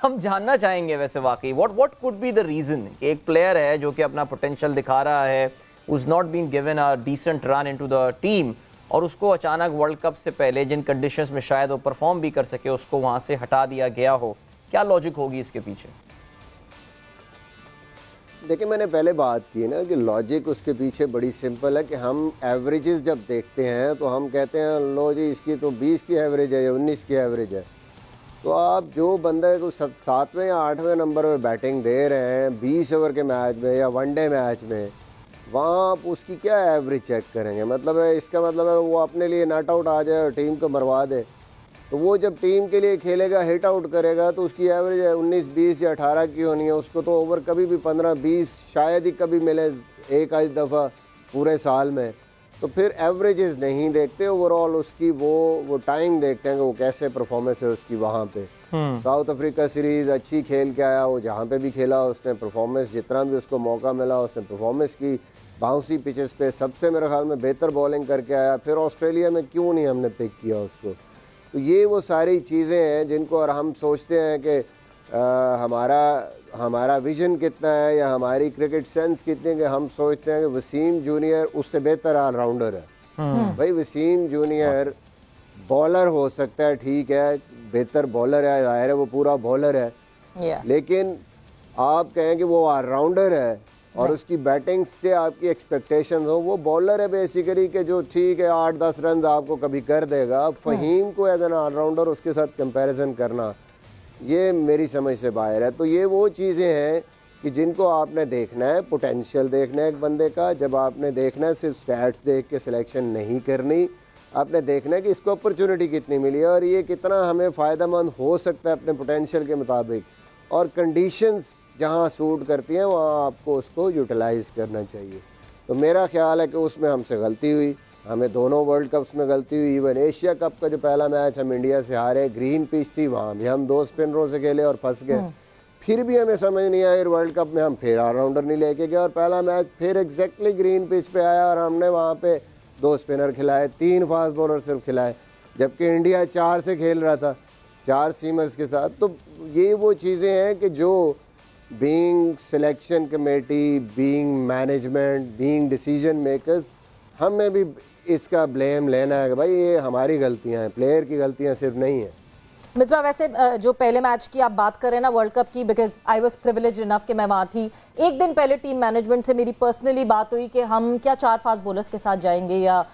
हम जानना चाहेंगे वैसे वाकई what could be the reason कि एक प्लेयर है जो कि अपना पोटेंशियल दिखा रहा है, who's not been given a decent run into the team, और उसको अचानक वर्ल्ड कप से पहले जिन कंडीशंस में शायद वो परफॉर्म भी कर सके उसको वहां से हटा दिया गया हो। क्या लॉजिक होगी इसके पीछे? देखिए, मैंने पहले बात की ना कि लॉजिक उसके पीछे बड़ी सिंपल है कि हम एवरेजेस जब देखते हैं तो हम कहते हैं लो जी इसकी तो 20 की एवरेज है या 19 की एवरेज है, तो आप जो बंदे को 7वें या 8वें नंबर पे बैटिंग दे रहे हैं 20 ओवर के मैच में या वनडे मैच में, वहाँ आप उसकी क्या एवरेज चेक करेंगे? मतलब है, इसका मतलब है वो अपने लिए नॉट आउट आ जाए और टीम को मरवा दे। तो वो जब टीम के लिए खेलेगा, हिट आउट करेगा, तो उसकी एवरेज 19, 20 या 18 की होनी है। उसको तो ओवर कभी भी 15, 20 शायद ही कभी मिले एक आध दफ़ा पूरे साल में। तो फिर एवरेजेस नहीं देखते, ओवरऑल उसकी वो टाइम देखते हैं कि वो कैसे परफॉर्मेंस है उसकी वहाँ पे। साउथ अफ्रीका सीरीज़ अच्छी खेल के आया, वो जहाँ पे भी खेला उसने परफॉर्मेंस, जितना भी उसको मौका मिला उसने परफॉर्मेंस की। बाउंसी पिचेस पे सबसे मेरे ख्याल में बेहतर बॉलिंग करके आया। फिर ऑस्ट्रेलिया में क्यों नहीं हमने पिक किया उसको? तो ये वो सारी चीज़ें हैं जिनको और हम सोचते हैं कि हमारा विजन कितना है या हमारी क्रिकेट सेंस कितनी है कि हम सोचते हैं कि वसीम जूनियर उससे बेहतर ऑलराउंडर है। भाई वसीम जूनियर बॉलर हो सकता है, ठीक है, बेहतर बॉलर है, जाहिर है वो पूरा बॉलर है, लेकिन आप कहें कि वो ऑलराउंडर है और उसकी बैटिंग से आपकी एक्सपेक्टेशन हो, वो बॉलर है बेसिकली कि जो ठीक है 8-10 रन आपको कभी कर देगा। फहीम को एज एन ऑलराउंडर उसके साथ कंपैरिजन करना ये मेरी समझ से बाहर है। तो ये वो चीज़ें हैं कि जिनको आपने देखना है, पोटेंशियल देखना है एक बंदे का। जब आपने देखना है सिर्फ स्टैट्स देख के सिलेक्शन नहीं करनी, आपने देखना है कि इसको अपॉर्चुनिटी कितनी मिली है और ये कितना हमें फ़ायदेमंद हो सकता है अपने पोटेंशियल के मुताबिक, और कंडीशंस जहाँ सूट करती हैं वहाँ आपको उसको यूटिलाइज़ करना चाहिए। तो मेरा ख्याल है कि उसमें हमसे गलती हुई, हमें दोनों वर्ल्ड कप्स में गलती हुई। इवन एशिया कप का जो पहला मैच हम इंडिया से हारे, ग्रीन पिच थी, वहाँ भी हम 2 स्पिनरों से खेले और फंस गए। फिर भी हमें समझ नहीं आया, वर्ल्ड कप में हम फिर ऑलराउंडर नहीं लेके गए और पहला मैच फिर एग्जैक्टली ग्रीन पिच पे आया और हमने वहाँ पे 2 स्पिनर खिलाए, 3 फास्ट बॉलर सिर्फ खिलाए, जबकि इंडिया 4 से खेल रहा था, 4 सीमर्स के साथ। तो ये वो चीज़ें हैं कि जो being selection committee, being management, being decision makers, हमें भी इसका ब्लेम लेना है कि भाई ये हमारी गलतियां हैं, प्लेयर की गलतियां सिर्फ नहीं हैं। मिसबा, वैसे जो पहले मैच की आप बात कर रहे हैं ना वर्ल्ड कप की, because I was privileged enough कि मैं वहाँ थी। एक दिन पहले टीम मैनेजमेंट से मेरी पर्सनली बात हुई कि हम क्या 4 फास्ट बॉलर्स के साथ जाएंगे या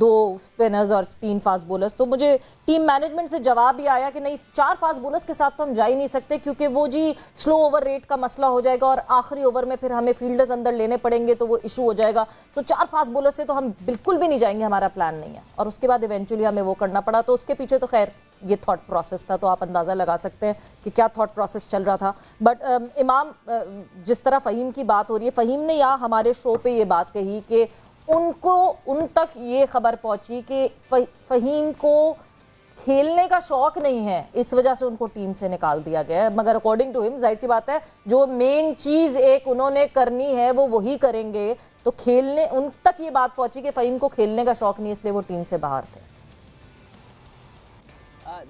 2 स्पिनर्स और 3 फास्ट बॉलर्स। तो मुझे टीम मैनेजमेंट से जवाब ही आया कि नहीं, 4 फास्ट बॉलर्स के साथ तो हम जा ही नहीं सकते, क्योंकि वो जी स्लो ओवर रेट का मसला हो जाएगा और आखिरी ओवर में फिर हमें फील्डर्स अंदर लेने पड़ेंगे तो वो इशू हो जाएगा। सो 4 फास्ट बॉलर्स से तो हम बिल्कुल भी नहीं जाएंगे, हमारा प्लान नहीं है। और उसके बाद इवेंचुअली हमें वो करना पड़ा। तो उसके पीछे तो खैर ये थॉट प्रोसेस था, तो आप अंदाज़ा लगा सकते हैं कि क्या थॉट प्रोसेस चल रहा था। बट इमाम, जिस तरह फ़हीम की बात हो रही है, फ़हीम ने यहाँ हमारे शो पे ये बात कही कि उन तक ये खबर पहुंची कि फ़हीम को खेलने का शौक नहीं है, इस वजह से उनको टीम से निकाल दिया गया है। मगर अकॉर्डिंग टू हिम, जाहिर सी बात है, जो मेन चीज़ एक उन्होंने करनी है वो वही करेंगे। तो खेलने, उन तक ये बात पहुंची कि फ़हीम को खेलने का शौक नहीं, इसलिए वो टीम से बाहर थे।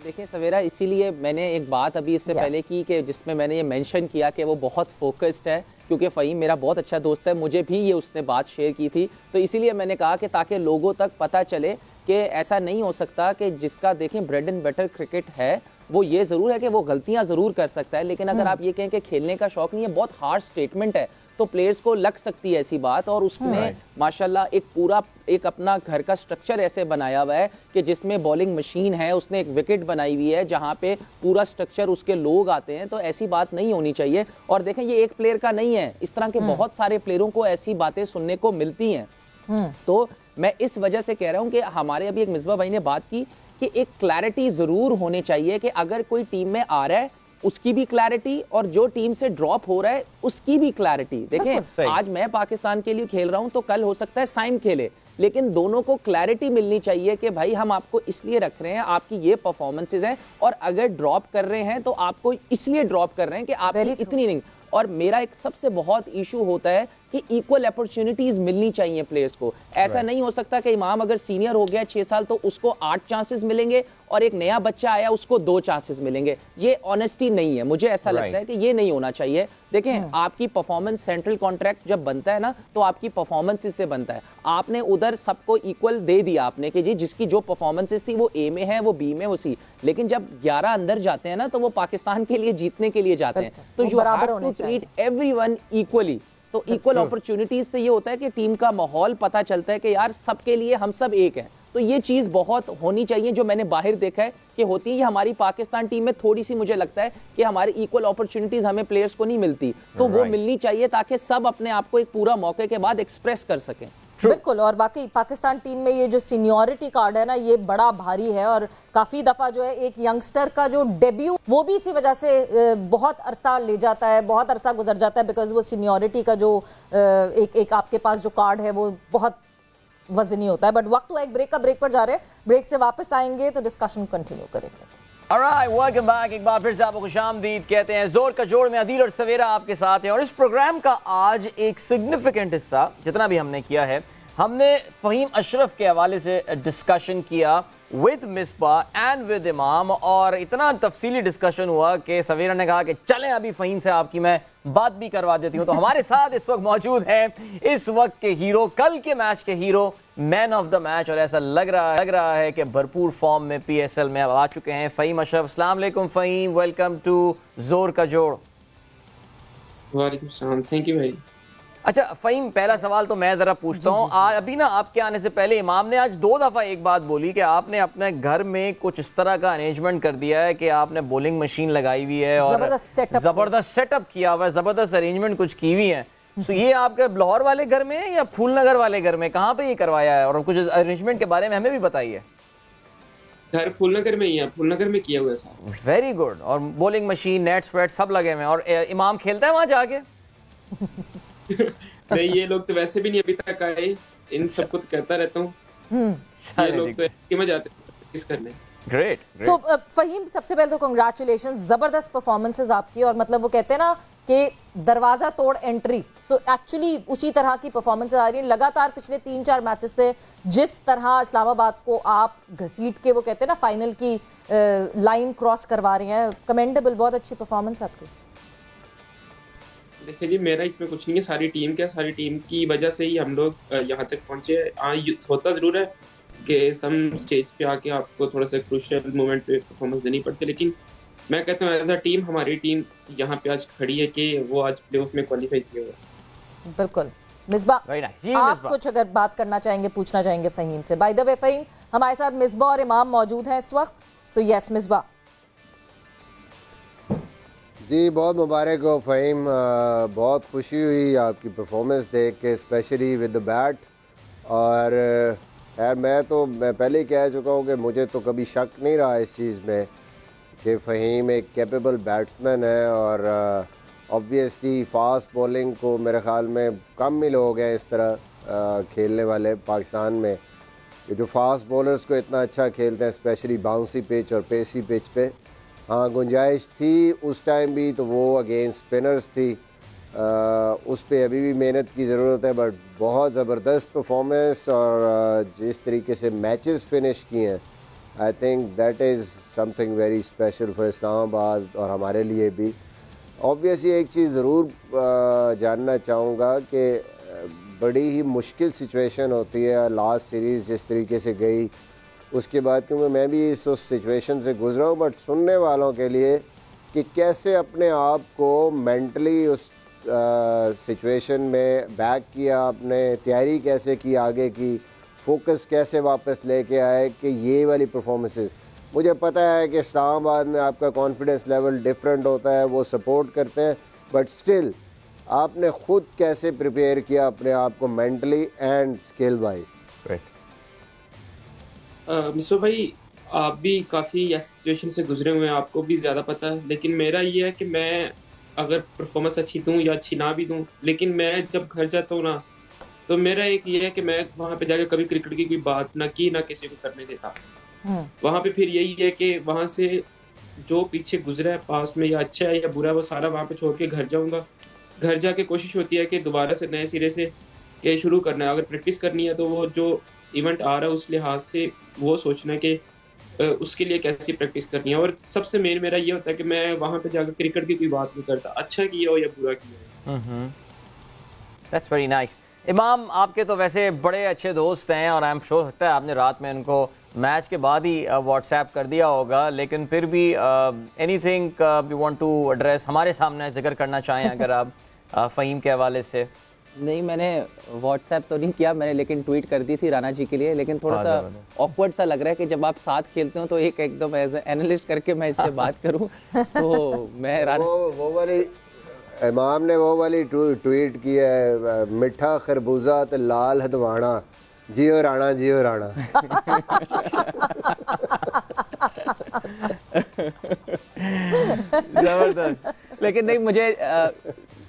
देखिए सवेरा, इसीलिए मैंने एक बात अभी इससे पहले की कि जिसमें मैंने ये मेंशन किया कि वो बहुत फोकस्ड है, क्योंकि फ़हीम मेरा बहुत अच्छा दोस्त है, मुझे भी ये उसने बात शेयर की थी। तो इसीलिए मैंने कहा कि ताकि लोगों तक पता चले कि ऐसा नहीं हो सकता कि जिसका देखें ब्रेड एंड बटर क्रिकेट है, वो ये ज़रूर है कि वो गलतियां ज़रूर कर सकता है, लेकिन अगर आप ये कहें कि खेलने का शौक नहीं है, बहुत हार्ड स्टेटमेंट है। तो प्लेयर्स को लग सकती है ऐसी बात। और उसने माशाल्लाह एक पूरा एक अपना घर का स्ट्रक्चर ऐसे बनाया हुआ है कि जिसमें बॉलिंग मशीन है, उसने एक विकेट बनाई हुई है जहां पे पूरा स्ट्रक्चर उसके लोग आते हैं, तो ऐसी बात नहीं होनी चाहिए। और देखें ये एक प्लेयर का नहीं है, इस तरह के बहुत सारे प्लेयरों को ऐसी बातें सुनने को मिलती हैं। तो मैं इस वजह से कह रहा हूं कि हमारे अभी एक मिसबा भाई ने बात की कि एक क्लैरिटी जरूर होनी चाहिए कि अगर कोई टीम में आ रहा है उसकी भी क्लैरिटी और जो टीम से ड्रॉप हो रहा है उसकी भी क्लैरिटी। देखें आज मैं पाकिस्तान के लिए खेल रहा हूं तो कल हो सकता है साइम खेले, लेकिन दोनों को क्लैरिटी मिलनी चाहिए कि भाई हम आपको इसलिए रख रहे हैं, आपकी ये परफॉर्मेंसेज हैं, और अगर ड्रॉप कर रहे हैं तो आपको इसलिए ड्रॉप कर रहे हैं कि आपकी इतनी नहीं। और मेरा एक सबसे बहुत इशू होता है कि इक्वल अपॉर्चुनिटीज मिलनी चाहिए प्लेयर्स को। ऐसा नहीं हो सकता कि इमाम अगर सीनियर हो गया 6 साल तो उसको 8 चांसेस मिलेंगे और एक नया बच्चा आया उसको 2 चांसेस मिलेंगे। ये ऑनेस्टी नहीं है, मुझे ऐसा लगता है कि ये नहीं होना चाहिए। देखें आपकी परफॉर्मेंस, सेंट्रल कॉन्ट्रैक्ट जब बनता है ना तो आपकी परफॉर्मेंस से बनता है। आपने उधर सबको इक्वल दे दिया आपने कि जी जिसकी जो परफॉर्मेंसेस थी वो ए में है, वो बी में, वो सी। लेकिन जब 11 अंदर जाते हैं ना तो वो पाकिस्तान के लिए जीतने के लिए जाते हैं, तो you have to treat everyone equally. तो इक्वल अपॉर्चुनिटीज से ये होता है कि टीम का माहौल पता चलता है कि यार सबके लिए हम सब एक हैं। तो ये चीज बहुत होनी चाहिए जो मैंने बाहर देखा है कि होती है। हमारी पाकिस्तान टीम में थोड़ी सी मुझे लगता है कि हमारी इक्वल अपॉर्चुनिटीज हमें प्लेयर्स को नहीं मिलती, तो वो मिलनी चाहिए ताकि सब अपने आप को एक पूरा मौके के बाद एक्सप्रेस कर सकें। बिल्कुल। और वाकई पाकिस्तान टीम में ये जो सीनियरिटी कार्ड है ना ये बड़ा भारी है, और काफी दफा जो है एक यंगस्टर का जो डेब्यू वो भी इसी वजह से बहुत अरसा ले जाता है, बहुत अरसा गुजर जाता है, बिकॉज वो सीनियरिटी का जो एक आपके पास जो कार्ड है वो बहुत वजनी होता है। बट वक्त हुआ एक ब्रेक का, ब्रेक पर जा रहे हैं, ब्रेक से वापस आएंगे तो डिस्कशन कंटिन्यू करेंगे। Alright, welcome back। एक बार फिर से आपको खुशामदीद कहते हैं। जोर का जोड़ में अदील और सवेरा आपके साथ हैं, और इस प्रोग्राम का आज एक सिग्निफिकेंट हिस्सा जितना भी हमने किया है, हमने फ़हीम अशरफ के हवाले से डिस्कशन किया विद मिसबा एंड विद इमाम, और इतना तफसीली डिस्कशन हुआ कि सवेरा ने कहा कि चलें अभी फ़हीम से आपकी मैं बात भी करवा देती हूँ। तो हमारे साथ इस वक्त मौजूद हैं इस वक्त के हीरो, कल के मैच के hero, man of the match, और ऐसा लग रहा है कि भरपूर फॉर्म में PSL में आ चुके हैं फ़हीम अशरफ। अस्सलाम वालेकुम फ़हीम, वेलकम टू जोर का जोड़। वालेकुम सलाम, थैंक यू भाई। अच्छा फ़हीम, पहला सवाल तो मैं जरा पूछता हूँ। अभी ना आपके आने से पहले इमाम ने आज 2 दफा एक बात बोली कि आपने अपने घर में कुछ इस तरह का अरेंजमेंट कर दिया है कि आपने बॉलिंग मशीन लगाई हुई है और जबरदस्त सेटअप किया हुआ है, जबरदस्त अरेंजमेंट कुछ की हुई है। तो ये आपके लाहौर वाले घर में है या फूलनगर वाले घर में, कहाँ पे ये करवाया है, और कुछ अरेंजमेंट के बारे में हमें भी बताइए। घर फूलनगर में ही है, फूलनगर में किया हुआ है साहब। Very good. और बॉलिंग मशीन, नेट्स वेट सब लगे हुए हैं, और इमाम खेलता है वहां जाके? नहीं, ये लोग तो वैसे भी नहीं अभी तक आए, इन सबको तो कहता रहता हूँ। ये लोग तो में जाते हैं करने। ग्रेट। सो फ़हीम, सबसे पहले तो कांग्रेचुलेशंस, जबरदस्त परफॉर्मेंसेस आपकी, और मतलब वो कहते हैं ना कि दरवाजा तोड़ एंट्री, सो एक्चुअली उसी तरह की परफॉर्मेंसेस आ रही हैं लगातार पिछले 3-4 मैचेस से। जिस तरह इस्लामाबाद को आप घसीट के वो कहते हैं ना फाइनल की लाइन क्रॉस करवा रही हैं, कमेंडेबल, बहुत अच्छी परफॉर्मेंस आपकी। देखिए जी, मेरा इसमें कुछ नहीं है, सारी टीम की वजह से ही हम लोग यहाँ तक पहुँचे। होता ज़रूर है कि सम स्टेज पे आके आपको थोड़ा सा क्रूशियल मोमेंट पे परफॉर्मेंस देनी पड़ती है, लेकिन मैं कहता हूँ एज अ टीम हमारी टीम यहाँ पे आज खड़ी है कि वो आज प्लेऑफ में क्वालिफाई किया हुआ। बिल्कुल। मिसबा, आप कुछ अगर बात करना चाहेंगे, पूछना चाहेंगे फ़हीम से? बाय द वे फ़हीम, हमारे साथ मिसबा और इमाम मौजूद हैं इस वक्त। So yes Misbah. जी बहुत मुबारक हो फ़हीम, बहुत खुशी हुई आपकी परफॉर्मेंस देख के, स्पेशली विद द बैट। और यार मैं पहले ही कह चुका हूँ कि मुझे तो कभी शक नहीं रहा इस चीज़ में कि फ़हीम एक कैपेबल बैट्समैन है, और ऑब्वियसली फ़ास्ट बॉलिंग को मेरे ख़्याल में कम ही लोग हैं इस तरह खेलने वाले पाकिस्तान में, कि जो फास्ट बॉलर्स को इतना अच्छा खेलते हैं, स्पेशली बाउंसी पिच और पेसी पिच पे। हाँ गुंजाइश थी उस टाइम भी, तो वो अगेंस्ट स्पिनर्स थी, उस पे अभी भी मेहनत की ज़रूरत है। बट बहुत ज़बरदस्त परफॉर्मेंस, और जिस तरीके से मैचेस फिनिश किए हैं, I think that is something very special for Islamabad और हमारे लिए भी। ऑब्वियसली एक चीज़ ज़रूर जानना चाहूँगा कि बड़ी ही मुश्किल सिचुएशन होती है लास्ट सीरीज़ जिस तरीके से गई, उसके बाद क्योंकि मैं भी उस सिचुएशन से गुजरा हूँ, बट सुनने वालों के लिए कि कैसे अपने आप को मेंटली उस सिचुएशन में बैक किया आपने, तैयारी कैसे की आगे की, फोकस कैसे वापस लेके आए कि ये वाली परफॉर्मेंसेस? मुझे पता है कि इस्लामाबाद में आपका कॉन्फिडेंस लेवल डिफरेंट होता है, वो सपोर्ट करते हैं, बट स्टिल आपने खुद कैसे प्रिपेयर किया अपने आप को मेंटली एंड स्किल वाइज? मिसो भाई, आप भी काफ़ी सिचुएशन से गुजरे हुए हैं, आपको भी ज़्यादा पता है, लेकिन मेरा ये है कि मैं अगर परफॉर्मेंस अच्छी दूँ या अच्छी ना भी दूँ, लेकिन मैं जब घर जाता हूँ ना, तो मेरा एक ये है कि मैं वहाँ पे जाकर कभी क्रिकेट की कोई बात ना की ना किसी को करने देता। वहाँ पे फिर यही है कि वहाँ से जो पीछे गुजरा है पास में, या अच्छा है या बुरा है, वो सारा वहाँ पे छोड़ के घर जाऊँगा। घर जाके कोशिश होती है कि दोबारा से नए सिरे से के शुरू करना है। अगर प्रैक्टिस करनी है तो वो जो इवेंट आ रहा है उस लिहाज से वो सोचना है कि उसके लिए कैसी प्रैक्टिस करनी है। और सबसे मेन मेरा ये होता है कि मैं वहाँ पे जाकर क्रिकेट की कोई बात नहीं करता, अच्छा किया हो या बुरा किया हो। That's very nice. इमाम, आपके तो वैसे बड़े अच्छे दोस्त हैं और आई एम श्योर सकता है आपने रात में उनको मैच के बाद ही व्हाट्सएप कर दिया होगा, लेकिन फिर भी anything you want to address, हमारे सामने जिक्र करना चाहें अगर आप फ़हीम के हवाले से? नहीं, मैंने व्हाट्सएप तो नहीं किया मैंने, लेकिन ट्वीट कर दी थी राना जी के लिए। लेकिन थोड़ा सा ऑकवर्ड सा लग रहा है कि जब आप साथ खेलते हो तो एक एकदम एज एनालिस्ट करके मैं इससे बात करूं तो मैं राना वो वाली इमाम ने वो वाली ट्वीट की है, मिठा खरबूजा तो लाल हदवाना, जियो राणा जियो राणा। जबरदस्त। लेकिन नहीं, मुझे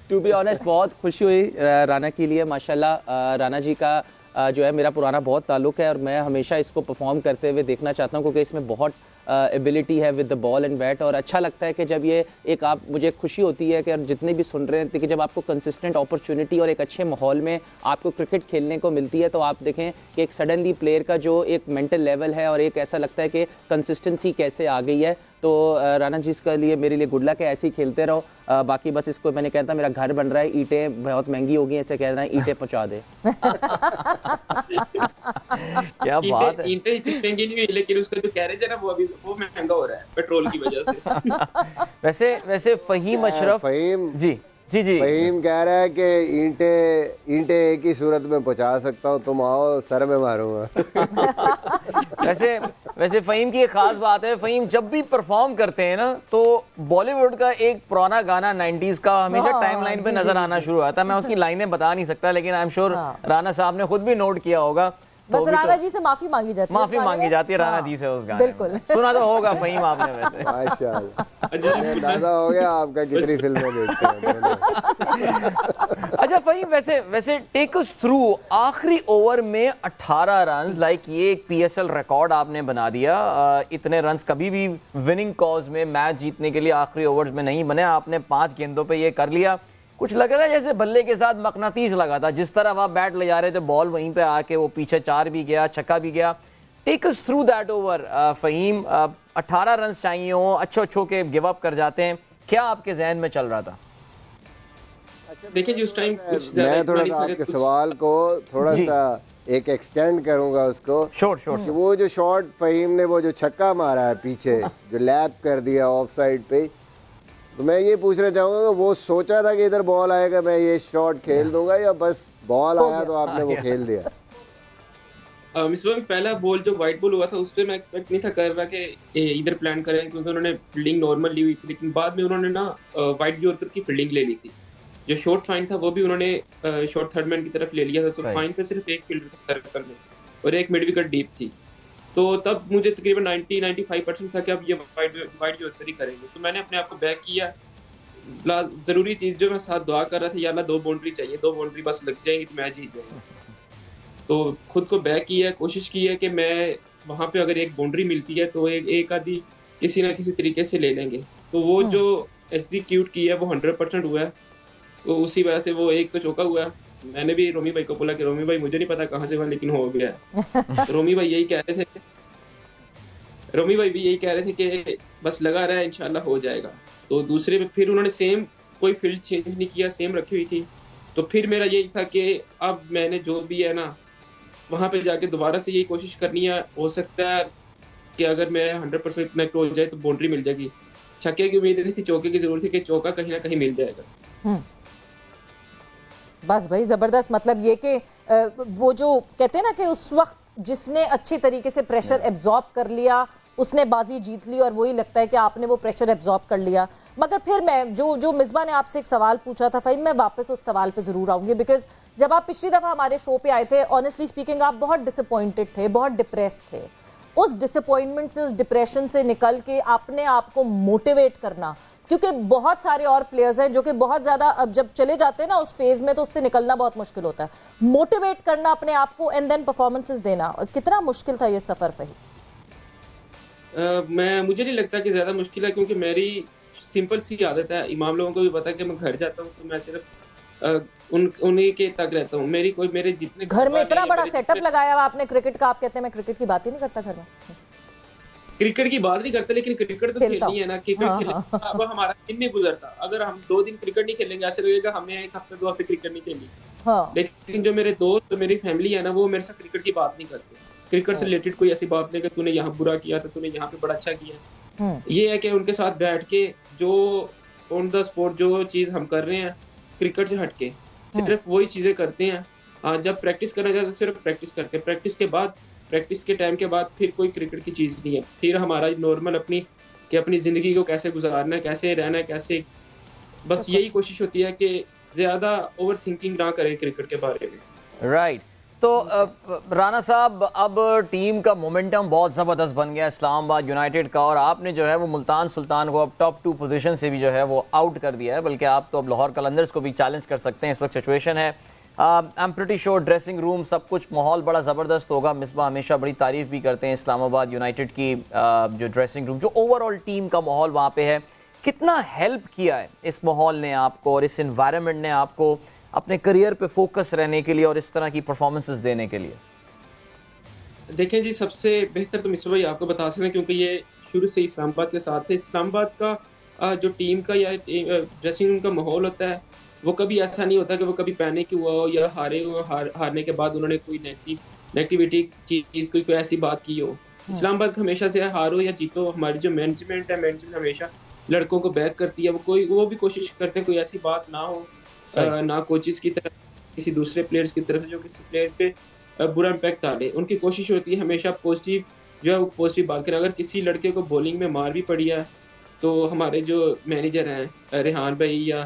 टू बी ऑनेस्ट बहुत खुशी हुई राना के लिए। माशाल्लाह राना जी का जो है मेरा पुराना बहुत ताल्लुक़ है और मैं हमेशा इसको परफॉर्म करते हुए देखना चाहता हूँ, क्योंकि इसमें बहुत एबिलिटी है with the ball and bat. और अच्छा लगता है कि जब ये एक आप, मुझे खुशी होती है कि जितने भी सुन रहे हैं, देखिए जब आपको कंसिस्टेंट अपॉर्चुनिटी और एक अच्छे माहौल में आपको क्रिकेट खेलने को मिलती है तो आप देखें कि एक सडनली प्लेयर का जो एक मेंटल लेवल है और एक ऐसा लगता है कि कंसिस्टेंसी कैसे आ गई है। तो राना जी इसके लिए मेरे लिए गुड लक है, ऐसे ही खेलते रहो। बाकी बस इसको मैंने कहता मेरा घर बन रहा है, ईंटें बहुत महंगी हो गई हैं, ऐसे कह रहा है ईंटें पहुंचा दे। क्या बात है। ईंटें इतनी महंगी नहीं हुई, लेकिन उसका जो कैरेज है ना वो अभी वो महंगा हो रहा है पेट्रोल की वजह से। वैसे फ़हीम अशरफ फ़हीम जी जी जी फ़हीम कह रहा है कि ईंटें एक ही सूरत में पहुंचा सकता हूं, तुम आओ सर में मारूंगा। वैसे फ़हीम की एक खास बात है, फ़हीम जब भी परफॉर्म करते हैं ना तो बॉलीवुड का एक पुराना गाना 90s का हमेशा टाइमलाइन पे नजर आना शुरू आता है। मैं उसकी लाइनें बता नहीं सकता, लेकिन आई एम श्योर राना साहब ने खुद भी नोट किया होगा। बस राणा जी से माफी मांगी जाती है, माफी मांगी जाती है राणा जी से उस गाने बिल्कुल। सुना तो होगा फ़हीम आपने वैसे। माशाल्लाह, अंदाजा हो गया आपका कितनी फिल्में देखते हैं। अच्छा फ़हीम, वैसे टेक अस थ्रू आखिरी ओवर में 18 रन, लाइक ये एक पीएसएल रिकॉर्ड आपने बना दिया। इतने रन्स कभी भी विनिंग कॉज में मैच जीतने के लिए आखिरी ओवर्स में नहीं बने, आपने 5 गेंदों पे ये कर लिया। कुछ लग रहा है जैसे बल्ले के साथ मकनातीस लगा था, जिस तरफ आप बैट ले जा रहे थे बॉल वहीं पे आके वो पीछे 4 भी गया, छक्का भी गया। Take us through that over Faheem. 18 run चाहिए हो, अच्छो के गिव अप कर जाते हैं, क्या आपके जहन में चल रहा था? देखिए जी, उस टाइम मैं थोड़ा सा आपके सवाल को थोड़ा सा एक एक्सटेंड करूंगा उसको। श्योर। वो जो शॉट फ़हीम ने वो जो छक्का मारा है पीछे, जो लैप कर दिया ऑफ साइड पे, तो मैं ये पूछना चाहूंगा वो सोचा था कि इधर बॉल आएगा मैं ये शॉट खेल दूंगा, या बस बॉल आया तो आपने वो खेल दिया? मिसबा में पहला बॉल जो वाइट बॉल हुआ था उस पर मैं एक्सपेक्ट नहीं था कर रहा कि इधर प्लान करें, क्योंकि उन्होंने फील्डिंग नॉर्मल ली हुई थी। लेकिन बाद में उन्होंने ना वाइट जॉर्कर की फील्डिंग ले ली थी। जो शॉर्ट फाइन था वो भी उन्होंने शॉर्ट थर्ड मैन की तरफ ले लिया था, तो फाइन पे सिर्फ एक फील्डर था सर्कल में और एक मिड विकेट डीप थी। तो तब मुझे तकरीबन 90-95% था कि अब ये वाइट जॉर्कर ही करेंगे। तो मैंने अपने आप को बैक किया। जरूरी चीज जो मैं साथ दुआ कर रहा था, या अल्लाह 2 बाउंड्री चाहिए, 2 बाउंड्री बस लग जाएंगी तो मैच जीत जाएगा। तो खुद को बैक किया, कोशिश की है कि मैं वहाँ पे अगर एक बाउंड्री मिलती है तो एक आधी किसी ना किसी तरीके से ले लेंगे। तो वो जो एग्जीक्यूट किया है वो 100% हुआ है। तो उसी वजह से वो एक तो चौका हुआ है। मैंने भी रोमी भाई को बोला कि रोमी भाई मुझे नहीं पता कहाँ से हुआ, लेकिन हो गया। रोमी भाई यही कह रहे थे, रोमी भाई भी यही कह रहे थे कि बस लगा रहा है, इंशाल्लाह हो जाएगा। तो दूसरे पे फिर उन्होंने सेम कोई फील्ड चेंज नहीं किया, सेम रखी हुई थी। तो फिर मेरा यही था कि अब मैंने जो भी है ना वहाँ पे जाके दोबारा से यही कोशिश करनी है। हो सकता है कि अगर मैं 100% कनेक्ट हो जाए तो बाउंड्री मिल जाएगी। छक्के की उम्मीद नहीं थी, चौके की जरूरत थी कि चौका कहीं ना कहीं मिल जाएगा। बस भाई जबरदस्त। मतलब ये कि वो जो कहते हैं ना कि उस वक्त जिसने अच्छे तरीके से प्रेशर एब्जॉर्ब कर लिया उसने बाजी जीत ली, और वही लगता है कि आपने वो प्रेशर एब्जॉर्ब कर लिया। मगर फिर मैं जो मिसबा ने आपसे एक सवाल पूछा था फ़हीम, मैं वापस उस सवाल पे ज़रूर आऊँगी, बिकॉज जब आप पिछली दफ़ा हमारे शो पे आए थे, ऑनेस्टली स्पीकिंग आप बहुत डिसअपॉइंटेड थे, बहुत डिप्रेस थे। उस डिसअपॉइंटमेंट से, उस डिप्रेशन से निकल के अपने आप को मोटिवेट करना, क्योंकि बहुत सारे और प्लेयर्स हैं जो कि बहुत ज़्यादा अब जब चले जाते हैं ना उस फेज़ में, तो उससे निकलना बहुत मुश्किल होता है। मोटिवेट करना अपने आप को एंड देन परफॉर्मेंसेस देना, कितना मुश्किल था ये सफ़र फ़हीम? मुझे नहीं लगता कि ज़्यादा मुश्किल है, क्योंकि मेरी सिंपल सी आदत है। इमाम लोगों को भी पता है कि मैं घर जाता हूँ तो मैं सिर्फ उन्हीं के तक रहता हूँ। मेरे जितने घर में इतना बड़ा सेटअप लगाया हुआ आपने क्रिकेट का, आप कहते हैं मैं क्रिकेट की बात ही नहीं करता घर में। क्रिकेट की बात नहीं करते, लेकिन क्रिकेट तो खेलनी है ना। क्रिकेट अब हमारा दिन नहीं गुजरता अगर हम 2 दिन क्रिकेट नहीं खेलेंगे, ऐसे लगेगा हमने 1 हफ्ते 2 हफ्ते क्रिकेट नहीं खेली। लेकिन जो मेरे दोस्त, तो मेरी फैमिली है ना, वो मेरे साथ क्रिकेट की बात नहीं करते। क्रिकेट से रिलेटेड कोई ऐसी बात नहीं कि तूने यहाँ बुरा किया था, तूने यहाँ पे बड़ा अच्छा किया। ये है कि उनके साथ बैठ के जो ऑन द स्पॉट जो चीज हम कर रहे हैं क्रिकेट से हटके, सिर्फ वही चीजें करते हैं। जब प्रैक्टिस करना चाहते हैं सिर्फ प्रैक्टिस करते हैं। प्रैक्टिस के टाइम के बाद फिर कोई क्रिकेट की चीज नहीं है। फिर हमारा नॉर्मल अपनी जिंदगी को कैसे गुजारना है, कैसे रहना है, कैसे, बस यही कोशिश होती है कि ज्यादा ओवर थिंकिंग ना करें क्रिकेट के बारे में। राइट। तो राना साहब, अब टीम का मोमेंटम बहुत ज़बरदस्त बन गया इस्लामाबाद यूनाइटेड का, और आपने जो है वो मुल्तान सुल्तान को अब टॉप 2 पोजीशन से भी जो है वो आउट कर दिया है, बल्कि आप तो अब लाहौर कलंदर्स को भी चैलेंज कर सकते हैं। इस वक्त सिचुएशन है, I am pretty sure dressing room सब कुछ माहौल बड़ा ज़बरदस्त होगा। मिसबा हमेशा बड़ी तारीफ भी करते हैं इस्लामाबाद यूनाइटेड की, जो ड्रेसिंग रूम, जो ओवरऑल टीम का माहौल वहाँ पे है। कितना हेल्प किया है इस माहौल ने आपको और इस इन्वायरमेंट ने आपको अपने करियर पे फोकस रहने के लिए और इस तरह की परफॉर्मेंसेस देने के लिए? देखें जी, सबसे बेहतर तो मिसबा भाई आपको बता सकते हैं, क्योंकि ये शुरू से इस्लामाबाद के साथ थे। इस्लामाबाद का जो टीम का या ड्रेसिंग रूम का माहौल होता है, वो कभी ऐसा नहीं होता कि वो कभी पैनिक हुआ हो या हारने के बाद उन्होंने कोई नेगेटिविटी चीज़ कोई ऐसी बात की हो। इस्लामाबाद हमेशा से हारो या जीतो, हमारी जो मैनेजमेंट है, मैनेजमेंट हमेशा लड़कों को बैक करती है। वो भी कोशिश करते हैं कोई ऐसी बात ना हो, ना कोचेस की तरफ, किसी दूसरे प्लेयर्स की तरफ जो किसी प्लेयर पे बुरा इम्पैक्ट डाले। उनकी कोशिश होती है हमेशा पॉजिटिव जो है वो पॉजिटिव बात करें। अगर किसी लड़के को बॉलिंग में मार भी पड़ी है तो हमारे जो मैनेजर हैं रेहान भाई या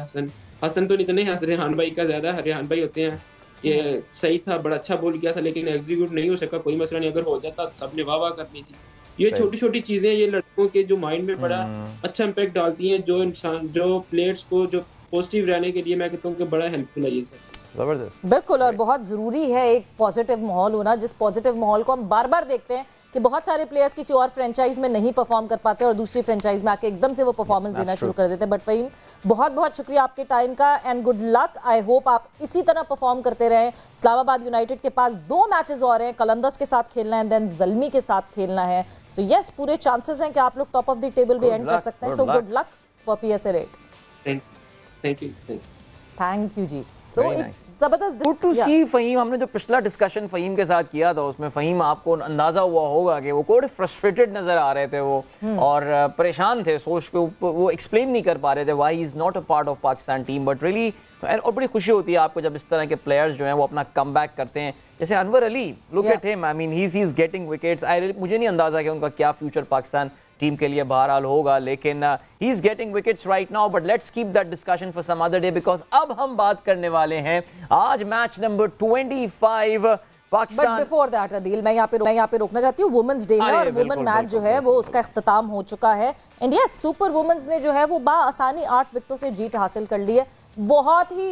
हसन तो नहीं रेहान भाई का ज़्यादा रेहान भाई होते हैं कि सही था, बड़ा अच्छा बॉल किया था, लेकिन एग्जीक्यूट नहीं हो सका, कोई मसला नहीं, अगर हो जाता तो सबने वाह करनी थी। ये छोटी छोटी चीज़ें ये लड़कों के जो माइंड में बड़ा अच्छा इम्पैक्ट डालती हैं, जो प्लेयर्स को जो पॉजिटिव रहने के लिए मैं कहता हूँ कि बड़ा हेल्पफुल है ये सब। जबरदस्त, बिल्कुल, और बहुत ज़रूरी है एक पॉजिटिव माहौल होना, जिस पॉजिटिव माहौल को हम बार बार देखते हैं कि बहुत सारे प्लेयर्स किसी और फ्रेंचाइज में नहीं परफॉर्म कर पाते और दूसरी फ्रेंचाइज में आके एकदम से वो परफॉर्मेंस देना शुरू कर देते हैं। बट फ़हीम, बहुत बहुत शुक्रिया आपके टाइम का and good luck. I hope आप इसी तरह परफॉर्म करते रहें। इस्लामाबाद यूनाइटेड के पास 2 मैचेस और हैं, कलंदर्स के साथ खेलना है, देन ज़ल्मी के साथ खेलना है। सो यस, पूरे चांसेस हैं कि आप लोग टॉप ऑफ द टेबल भी एंड कर सकते हैं। So good luck for PSL 8। Thank you जी। सो जबरदस्त, गुड टू सी फ़हीम। हमने जो पिछला डिस्कशन फ़हीम के साथ किया था उसमें फ़हीम आपको अंदाजा हुआ होगा कि वो थोड़े फ्रस्ट्रेटेड नजर आ रहे थे वो, और परेशान थे, सोच के वो एक्सप्लेन नहीं कर पा रहे थे why he is not a part of Pakistan team. But really, और बड़ी खुशी होती है आपको जब इस तरह के प्लेयर्स जो हैं वो अपना कमबैक करते हैं, जैसे Anwar Ali, look at him, I mean he is getting wickets. मुझे नहीं अंदाजा कि उनका क्या फ्यूचर पाकिस्तान टीम के लिए बहरहाल होगा, लेकिन he is getting wickets right now. But let's keep that discussion for some other day, because अब हम बात करने वाले हैं आज match number 25 Pakistan. But before that Adeel, मैं यहाँ पे रोकना चाहती हूँ। वुमेन्स डे है और वुमेन मैच जो है वो उसका इख्तिताम हो चुका है। एंड यस, सुपर वुमेन्स ने जो है वो बाआसानी 8 विकेटों से जीत हासिल कर ली है। बहुत ही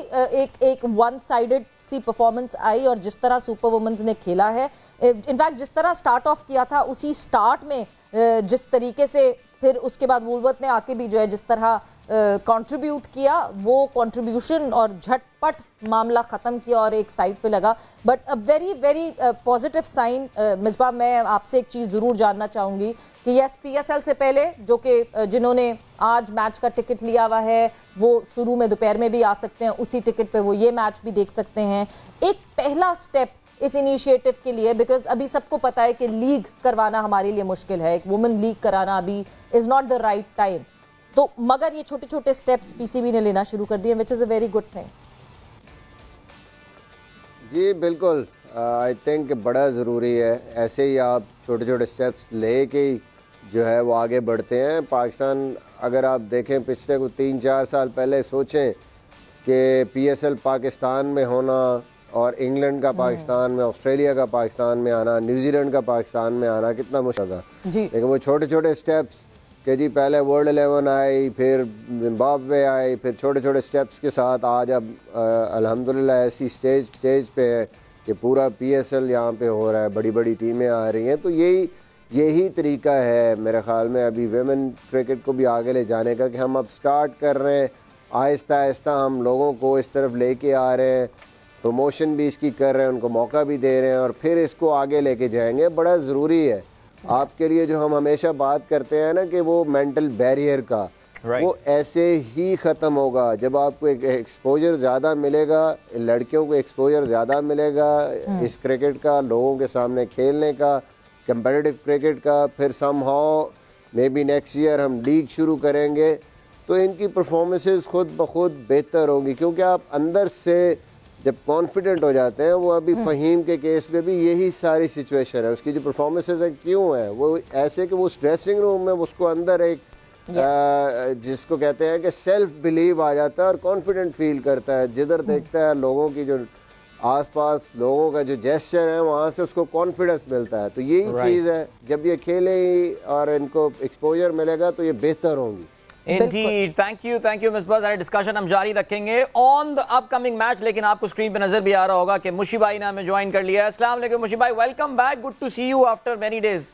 एक वन साइडेड सी परफॉर्मेंस आई, और जिस तरह सुपर वुमेन्स ने खेला है, इनफैक्ट जिस तरह स्टार्ट ऑफ किया था उसी स्टार्ट में जिस तरीके से फिर उसके बाद वुलवर्थ ने आके भी जो है जिस तरह कंट्रीब्यूट किया, वो कंट्रीब्यूशन और झटपट मामला ख़त्म किया और एक साइड पे लगा। But a very very positive sign. Misbah, मैं आपसे एक चीज़ ज़रूर जानना चाहूँगी कि यस, PSL से पहले जो कि जिन्होंने आज मैच का टिकट लिया हुआ है वो शुरू में दोपहर में भी आ सकते हैं, उसी टिकट पे वो ये मैच भी देख सकते हैं। एक पहला स्टेप इस इनिशिएटिव के लिए, बिकॉज अभी सबको पता है कि लीग करवाना हमारे लिए मुश्किल है, एक वुमेन लीग कराना अभी is not the right time, तो मगर ये छोटे छोटे स्टेप्स PCB ने लेना शुरू कर दिए, which is a very good thing. जी बिल्कुल, आई थिंक बड़ा ज़रूरी है। ऐसे ही आप छोटे छोटे स्टेप्स लेके ही जो है वो आगे बढ़ते हैं। पाकिस्तान अगर आप देखें पिछले को 3-4 साल पहले सोचें कि पीएसएल पाकिस्तान में होना और इंग्लैंड का पाकिस्तान में, ऑस्ट्रेलिया का पाकिस्तान में आना, न्यूजीलैंड का पाकिस्तान में आना कितना मुश्किल था जी। लेकिन वो छोटे छोटे स्टेप्स कि जी पहले वर्ल्ड 11 आई, फिर जिम्बाब्वे आई, फिर छोटे छोटे स्टेप्स के साथ आज अब अल्हम्दुलिल्लाह ऐसी स्टेज पे है कि पूरा पीएसएल यहाँ पे हो रहा है, बड़ी बड़ी टीमें आ रही हैं। तो यही तरीका है मेरे ख्याल में अभी वेमेन क्रिकेट को भी आगे ले जाने का कि हम अब स्टार्ट कर रहे हैं, आहिस्ता आहिस्ता हम लोगों को इस तरफ लेके आ रहे हैं, प्रमोशन भी इसकी कर रहे हैं, उनको मौका भी दे रहे हैं और फिर इसको आगे लेके जाएंगे। बड़ा ज़रूरी है आपके लिए जो हम हमेशा बात करते हैं ना कि वो मेंटल बैरियर का, वो ऐसे ही ख़त्म होगा जब आपको एक एक्सपोजर ज़्यादा मिलेगा, लड़कियों को एक्सपोजर ज़्यादा मिलेगा इस क्रिकेट का, लोगों के सामने खेलने का, कंपेटिटिव क्रिकेट का। फिर somehow may be next year हम लीग शुरू करेंगे तो इनकी परफॉर्मेंसेस खुद ब खुद बेहतर होंगी, क्योंकि आप अंदर से जब कॉन्फिडेंट हो जाते हैं। वो अभी फ़हीम के केस में भी यही सारी सिचुएशन है, उसकी जो परफॉर्मेंसेस है क्यों है वो ऐसे कि वो ड्रेसिंग रूम में उसको अंदर एक जिसको कहते हैं कि सेल्फ बिलीव आ जाता है और कॉन्फिडेंट फील करता है। जिधर देखता है लोगों की जो आसपास लोगों का जो जेस्चर है वहाँ से उसको कॉन्फिडेंस मिलता है। तो यही चीज़ है, जब ये खेले और इनको एक्सपोजर मिलेगा तो ये बेहतर होंगी। Indeed, thank you Misbah. सारे डिस्कशन हम जारी रखेंगे ऑन द अपकमिंग मैच, लेकिन आपको स्क्रीन पे नजर भी आ रहा होगा कि मुशी भाई ने हमें ज्वाइन कर लिया है। अस्सलाम वालेकुम मुशी भाई, welcome back, good to see you after many days.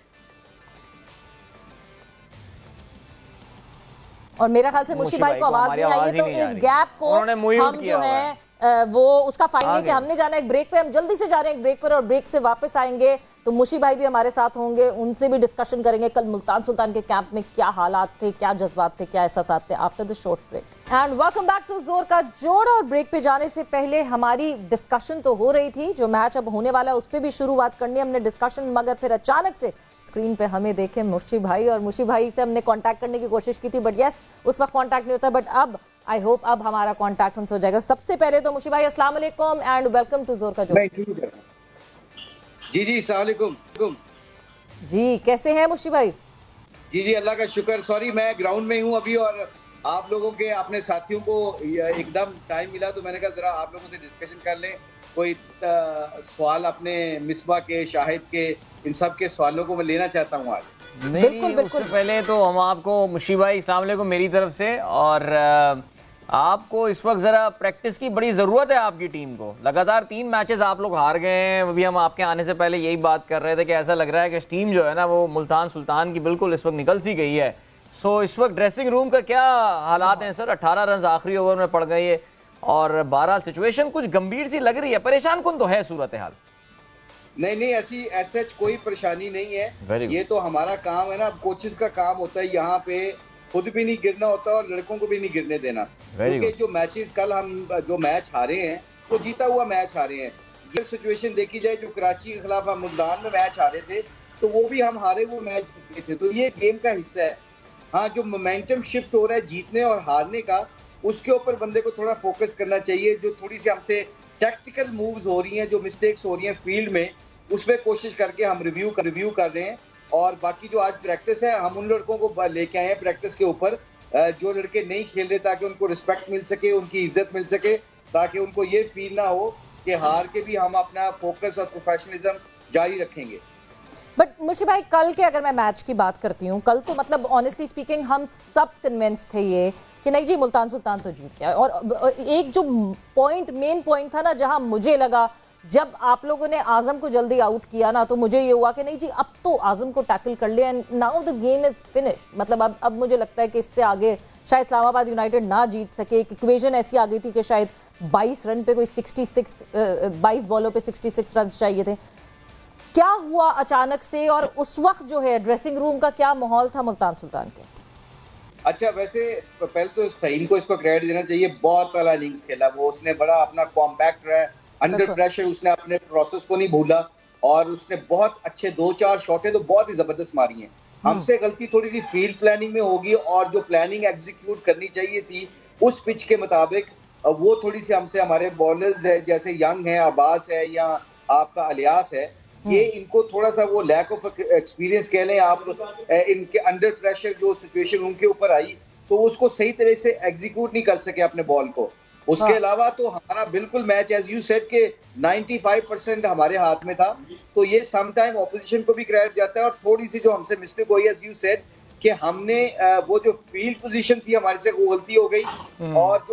और मेरा ख्याल से मुशी भाई को आवाज नहीं आई है, तो इस गैप को हम जो है वो उसका फाइनल कि हमने जाना है एक ब्रेक पे, हम जल्दी से जा रहे हैं एक ब्रेक पर और ब्रेक से वापस आएंगे तो मुशी भाई भी हमारे साथ होंगे, उनसे भी डिस्कशन करेंगे कल मुल्तान सुल्तान के कैंप में क्या हालात थे, क्या जज्बात थे, क्या एहसासात थे after the short break. And welcome back to जोर का जोड़। और ब्रेक पे जाने से पहले हमारी डिस्कशन तो हो रही थी, जो मैच अब होने वाला है उस पर भी शुरुआत करनी है हमने डिस्कशन, मगर फिर अचानक से स्क्रीन पे हमें देखे मुशी भाई, और मुशी भाई से हमने कांटेक्ट करने की कोशिश की थी बट यस उस वक्त कांटेक्ट नहीं होता, बट अब आई होप अब हमारा कांटेक्ट उनसे हो जाएगा। सबसे पहले तो मुशी भाई अस्सलाम वालेकुम एंड वेलकम टू जोर का जोड़। जी अस्सलाम वालेकुम जी, कैसे हैं मुशी भाई? जी अल्लाह का शुक्र। सॉरी मैं ग्राउंड में हूँ अभी और आप लोगों के अपने साथियों को एकदम टाइम मिला तो मैंने कहा जरा आप लोगों से डिस्कशन कर लें। कोई सवाल अपने मिसबा के, शाहिद के, इन सब के सवालों को मैं लेना चाहता हूँ आज। बिल्कुल बिल्कुल। पहले तो हम आपको मुशी भाई अस्सलाम वालेकुम मेरी तरफ से, और आपको इस वक्त जरा प्रैक्टिस की बड़ी जरूरत है आपकी टीम को। लगातार 3 मैचेस आप लोग हार गए हैं, अभी हम आपके आने से पहले यही बात कर रहे थे कि ऐसा लग रहा है कि टीम जो है ना वो मुल्तान सुल्तान की बिल्कुल इस वक्त निकल सी गई है। सो इस वक्त ड्रेसिंग रूम का क्या हालात हैं सर? 18 रन आखिरी ओवर में पड़ गई है और 12 सिचुएशन कुछ गंभीर सी लग रही है, परेशान कौन तो है सूरत हाल? नहीं ऐसी सच कोई परेशानी नहीं है। ये तो हमारा काम है ना, अब कोचेस का काम होता है यहाँ पे खुद भी नहीं गिरना होता और लड़कों को भी नहीं गिरने देना, क्योंकि जो मैचेस कल हम जो मैच हारे हैं वो जीता हुआ मैच हारे हैं। ये सिचुएशन देखी जाए जो कराची के खिलाफ हम मुल्तान में मैच हारे थे तो वो भी हम हारे वो मैच जीते थे, तो ये गेम का हिस्सा है। हाँ, जो मोमेंटम शिफ्ट हो रहा है जीतने और हारने का, उसके ऊपर बंदे को थोड़ा फोकस करना चाहिए। जो थोड़ी सी हमसे टैक्टिकल मूव्स हो रही हैं, जो मिस्टेक्स हो रही हैं फील्ड में, उस पर कोशिश करके हम रिव्यू कर रहे हैं। और बाकी जो आज प्रैक्टिस है हम उन लड़कों को लेके आए हैं प्रैक्टिस के ऊपर जो लड़के नहीं खेल रहे, ताकि उनको रिस्पेक्ट मिल सके, उनकी इज्जत मिल सके, ताकि उनको ये फील ना हो कि हार के भी हम अपना फोकस और प्रोफेशनलिज्म जारी रखेंगे। बट मुशी भाई कल के अगर मैं मैच की बात करती हूँ, कल तो मतलब ऑनेस्टली स्पीकिंग हम सब कन्विंस थे ये कि नहीं जी मुल्तान सुल्तान तो जीत गया। और एक जो मेन पॉइंट था ना, जहां मुझे लगा जब आप लोगों ने आजम को जल्दी आउट किया ना, तो मुझे ये हुआ कि नहीं जी अब तो आजम को टैकल कर लिया and now the game is finish. मतलब अब मुझे लगता है कि इससे आगे शायद इस्लामाबाद यूनाइटेड ना जीत सके। एक इक्वेशन ऐसी आ गई थी कि शायद 22 रन पे कोई 22 बॉलों पे 66 रन चाहिए थे। क्या हुआ अचानक से, और उस वक्त जो है ड्रेसिंग रूम का क्या माहौल था मुल्तान सुल्तान के? अच्छा, वैसे पहले तो फहीम को इसको क्रेडिट देना चाहिए, बहुत पहला इनिंग्स खेला वो, उसने बड़ा अपना कॉम्पैक्ट रहा, अंडर प्रेशर उसने अपने प्रोसेस को नहीं भूला और उसने बहुत अच्छे 2-4 शॉटें तो बहुत ही जबरदस्त मारी हैं। हमसे गलती थोड़ी सी फील्ड प्लानिंग में होगी और जो प्लानिंग एग्जीक्यूट करनी चाहिए थी उस पिच के मुताबिक वो थोड़ी सी हमसे, हमारे बॉलर्स है जैसे यंग है, अब्बास है या आपका अलियास है, ये इनको थोड़ा सा वो लैक ऑफ एक्सपीरियंस कह लें आप, इनके अंडर प्रेशर जो सिचुएशन उनके ऊपर आई तो उसको सही तरह से एग्जीक्यूट नहीं कर सके अपने बॉल को। उसके अलावा तो हमारा बिल्कुल मैच एज यू सेड के 95% हमारे हाथ में था, तो ये सम टाइम ऑपोजिशन को भी क्रेडिट जाता है। और थोड़ी सी जो हमसे मिस्टेक हुई एज यू सेड कि हमने वो जो फील्ड पोजीशन थी हमारे से वो गलती हो गई, और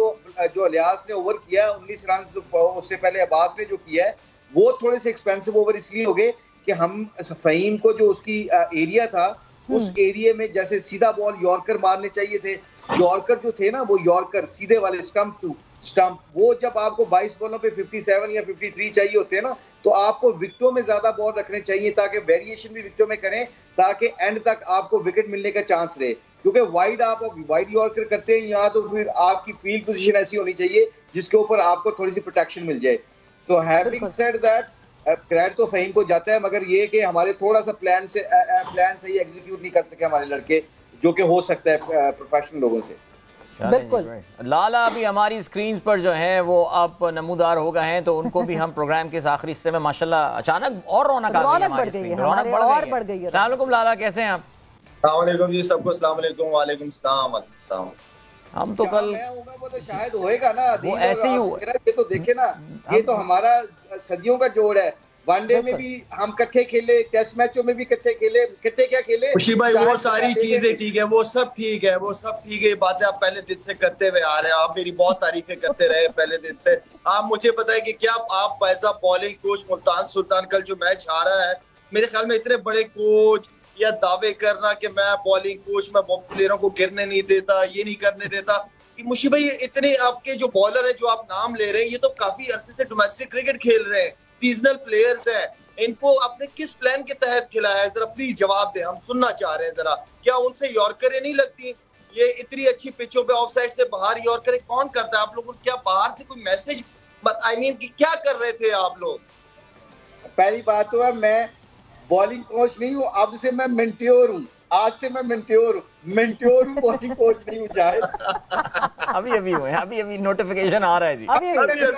जो अलियास ने ओवर किया 19 रन, उससे पहले अब्बास ने जो किया है वो थोड़े से एक्सपेंसिव ओवर इसलिए हो गए कि हम फहीम को जो उसकी एरिया था उस एरिया में जैसे सीधा बॉल यॉर्कर मारने चाहिए थे, यॉर्कर जो थे ना वो यॉर्कर सीधे वाले स्टंप टू स्टंप, वो जब आपको 22 बॉलों पे 57 या 53 चाहिए होते हैं ना, तो आपको विकेटों में ज्यादा बॉल रखने चाहिए ताकि वेरिएशन भी विकेटों में करें, ताकि एंड तक आपको विकेट मिलने का चांस रहे। क्योंकि वाइड आप वाइड यॉर्कर करते हैं यहाँ, तो फिर आपकी फील्ड पोजीशन ऐसी होनी चाहिए जिसके ऊपर आपको थोड़ी सी प्रोटेक्शन मिल जाए। So having said that, credit तो फहीम को जाता है, मगर ये कि हमारे थोड़ा सा प्लान सही एग्जीक्यूट नहीं कर सके हमारे लड़के, जो कि हो सकता है प्रोफेशनल लोगों से। बिल्कुल। लाला अभी हमारी स्क्रीन पर जो है वो अब नमूदार हो गए हैं, तो उनको भी हम प्रोग्राम के इस आखिरी हिस्से में माशाल्लाह अचानक और रौनक बढ़ गई है। अस्सलाम वालेकुम लाला, कैसे हैं आप? अस्सलाम वालेकुम जी सबको, अस्सलाम वालेकुम। वालेकुम सलाम। हम तो कल वो तो शायद होएगा ना, वो ऐसे ही ये तो देखे ना, ये तो हमारा सदियों का जोड़ है। वनडे में भी हम इकट्ठे खेले, टेस्ट मैचों में भी इकट्ठे खेले, इकट्ठे क्या खेले खुशी भाई, वो सारी चीजें ठीक है, वो सब ठीक है, वो सब ठीक है। बातें आप पहले दिन से करते हुए आ रहे हैं, आप मेरी बहुत तारीफें करते रहे पहले दिन से। आप मुझे बताएं कि क्या आप as a bowling coach Multan Sultan कल जो मैच हारा है, मेरे ख्याल में इतने बड़े कोच या दावे करना कि मैं बॉलिंग कोच, मैं प्लेयरों को गिरने नहीं देता, ये नहीं करने देता, कि मुशी भाई इतने आपके जो बॉलर है जो आप नाम ले रहे हैं, ये तो काफी अरसे से डोमेस्टिक क्रिकेट खेल रहे हैं, सीजनल प्लेयर्स हैं, इनको आपने किस प्लान के तहत खिलाया है? जरा प्लीज जवाब दें, हम सुनना चाह रहे हैं जरा। क्या उनसे यॉर्करें नहीं लगती? ये इतनी अच्छी पिचों पे ऑफ साइड से बाहर यॉर्करें कौन करता है? आप लोगों क्या बाहर से कोई मैसेज क्या कर रहे थे आप लोग? पहली बात तो है, मैं बॉलिंग कोच नहीं हूँ, अब से मैं मेंट्योर हूँ, आज से मैं मेंट्योर हूँ, बॉलिंग कोच नहीं हूँ। शायद अभी हुए, अभी नोटिफिकेशन आ रहा है जी, अभी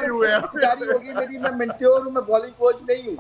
हुए जारी होगी मेरी, मैं मेंट्योर हूँ, मैं बॉलिंग कोच नहीं हूँ।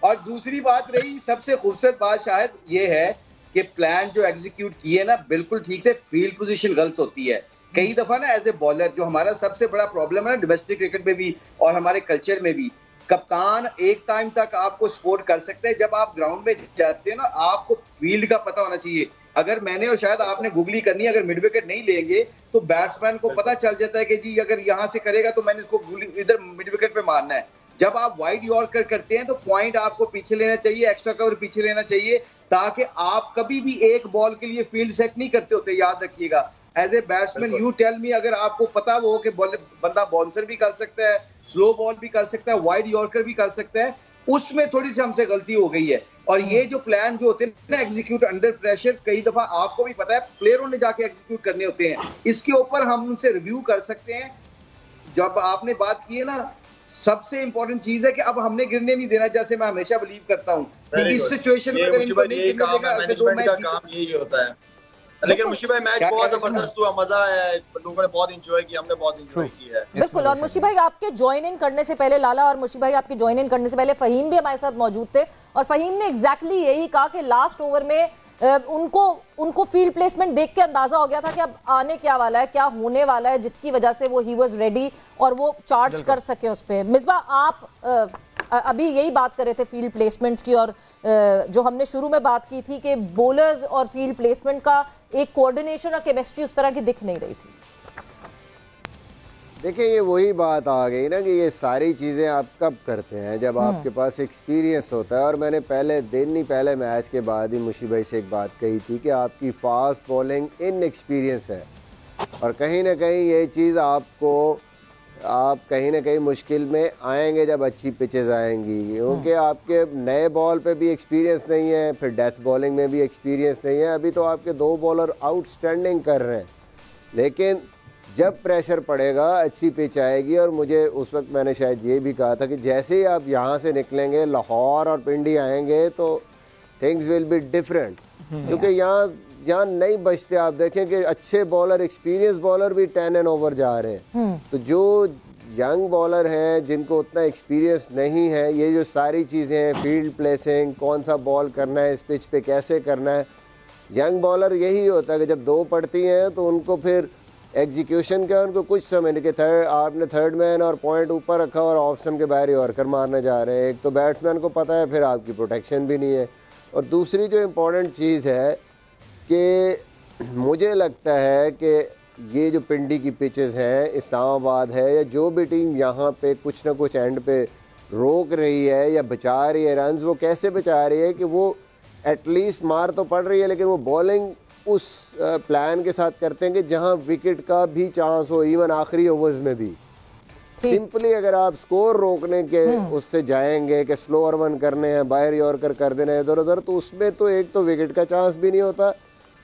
और दूसरी बात रही, सबसे खूबसूरत बात शायद ये है कि प्लान जो एग्जीक्यूट किए ना बिल्कुल ठीक थे, फील्ड पोजीशन गलत होती है कई दफा ना। एज ए बॉलर जो हमारा सबसे बड़ा प्रॉब्लम है ना डोमेस्टिक क्रिकेट में भी और हमारे कल्चर में भी, कप्तान एक टाइम तक आपको सपोर्ट कर सकते हैं, जब आप ग्राउंड में जाते हैं ना आपको फील्ड का पता होना चाहिए। अगर मैंने और शायद आपने गूगली करनी है, अगर मिड विकेट नहीं लेंगे तो बैट्समैन को पता चल जाता है कि जी अगर यहाँ से करेगा तो मैंने इसको इधर मिड विकेट पे मारना है। जब आप वाइड यॉर्कर करते हैं तो पॉइंट आपको पीछे लेना चाहिए, एक्स्ट्रा कवर पीछे लेना चाहिए, ताकि आप कभी भी एक बॉल के लिए फील्ड सेट नहीं करते होते, याद रखिएगा। As a batsman you tell me, अगर आपको पता वो कि बंदा बाउंसर भी कर सकता है, स्लो बॉल भी कर सकता है, वाइड यॉर्कर भी कर सकता है, उसमें थोड़ी सी हमसे गलती हो गई है। और ये जो प्लान जो होते हैं ना एग्जीक्यूट अंडर प्रेशर, कई दफा आपको भी पता है प्लेयरों ने जाके एग्जीक्यूट करने होते हैं, इसके ऊपर हम उनसे रिव्यू कर सकते हैं। जब आपने बात की है ना, सबसे इंपॉर्टेंट चीज है कि अब हमने गिरने नहीं देना, जैसे मैं हमेशा बिलीव करता हूँ। इस सिचुएशन में अगर इनको नहीं गिरने देगा, अगर दो मैच काम यही होता है। लेकिन मुशी भाई मैच बहुत जबरदस्त हुआ, मजा आया, लोगों ने बहुत एंजॉय किया, हमने बहुत एंजॉय किया है। बिल्कुल। और मुशी भाई आपके ज्वाइन इन करने से पहले, लाला और मुशी भाई आपके ज्वाइन इन करने से पहले फहीम भी हमारे साथ मौजूद थे, और फहीम ने एग्जैक्टली यही कहा कि लास्ट ओवर में उनको फील्ड प्लेसमेंट देख के अंदाजा हो गया था कि अब आने क्या वाला है, क्या होने वाला है, जिसकी वजह से वो ही वाज रेडी और वो चार्ज कर सके उस पे। मिसबाह, आप अभी यही बात कर रहे थे फील्ड प्लेसमेंट्स की, और जो हमने शुरू में बात की थी कि बॉलर्स और फील्ड प्लेसमेंट का एक कोऑर्डिनेशन और केमिस्ट्री उस तरह की दिख नहीं रही थी। देखिए ये वही बात आ गई ना कि ये सारी चीज़ें आप कब करते हैं, जब आपके पास एक्सपीरियंस होता है। और मैंने पहले मैच के बाद ही मुशी भाई से एक बात कही थी कि आपकी फास्ट बॉलिंग इनएक्सपीरियंस है, और कहीं ना कहीं ये चीज़ आप कहीं ना कहीं मुश्किल में आएंगे जब अच्छी पिचेस आएंगी, क्योंकि आपके नए बॉल पे भी एक्सपीरियंस नहीं है, फिर डेथ बॉलिंग में भी एक्सपीरियंस नहीं है। अभी तो आपके 2 बॉलर आउटस्टैंडिंग कर रहे हैं, लेकिन जब प्रेशर पड़ेगा, अच्छी पिच आएगी। और मुझे उस वक्त मैंने शायद ये भी कहा था कि जैसे ही आप यहाँ से निकलेंगे, लाहौर और पिंडी आएंगे तो थिंग्स विल बी डिफरेंट, क्योंकि यहाँ यहाँ नहीं बचते। आप देखें कि अच्छे बॉलर, एक्सपीरियंस बॉलर भी 10 एंड ओवर जा रहे हैं। तो जो यंग बॉलर हैं जिनको उतना एक्सपीरियंस नहीं है, ये जो सारी चीज़ें हैं, फील्ड प्लेसिंग, कौन सा बॉल करना है, इस पिच पे कैसे करना है, यंग बॉलर यही होता है कि जब 2 पड़ती हैं तो उनको फिर एग्जीक्यूशन का उनको कुछ समझ नहीं कि आपने थर्ड मैन और पॉइंट ऊपर रखा और ऑफ स्टंप के बाहर यॉर्कर मारने जा रहे हैं। एक तो बैट्समैन को पता है, फिर आपकी प्रोटेक्शन भी नहीं है। और दूसरी जो इम्पोर्टेंट चीज़ है कि मुझे लगता है कि ये जो पिंडी की पिचेस हैं, इस्लामाबाद है या जो भी टीम यहाँ पे कुछ ना कुछ एंड पे रोक रही है या बचा रही है रन्स, वो कैसे बचा रही है कि वो एटलीस्ट मार तो पड़ रही है लेकिन वो बॉलिंग उस प्लान के साथ करते हैं कि जहाँ विकेट का भी चांस हो, इवन आखिरी ओवर्स में भी। सिंपली अगर आप स्कोर रोकने के उससे जाएंगे कि स्लोअर वन करने हैं, बाहर यॉर्कर कर देना है इधर उधर, तो उसमें तो एक तो विकेट का चांस भी नहीं होता,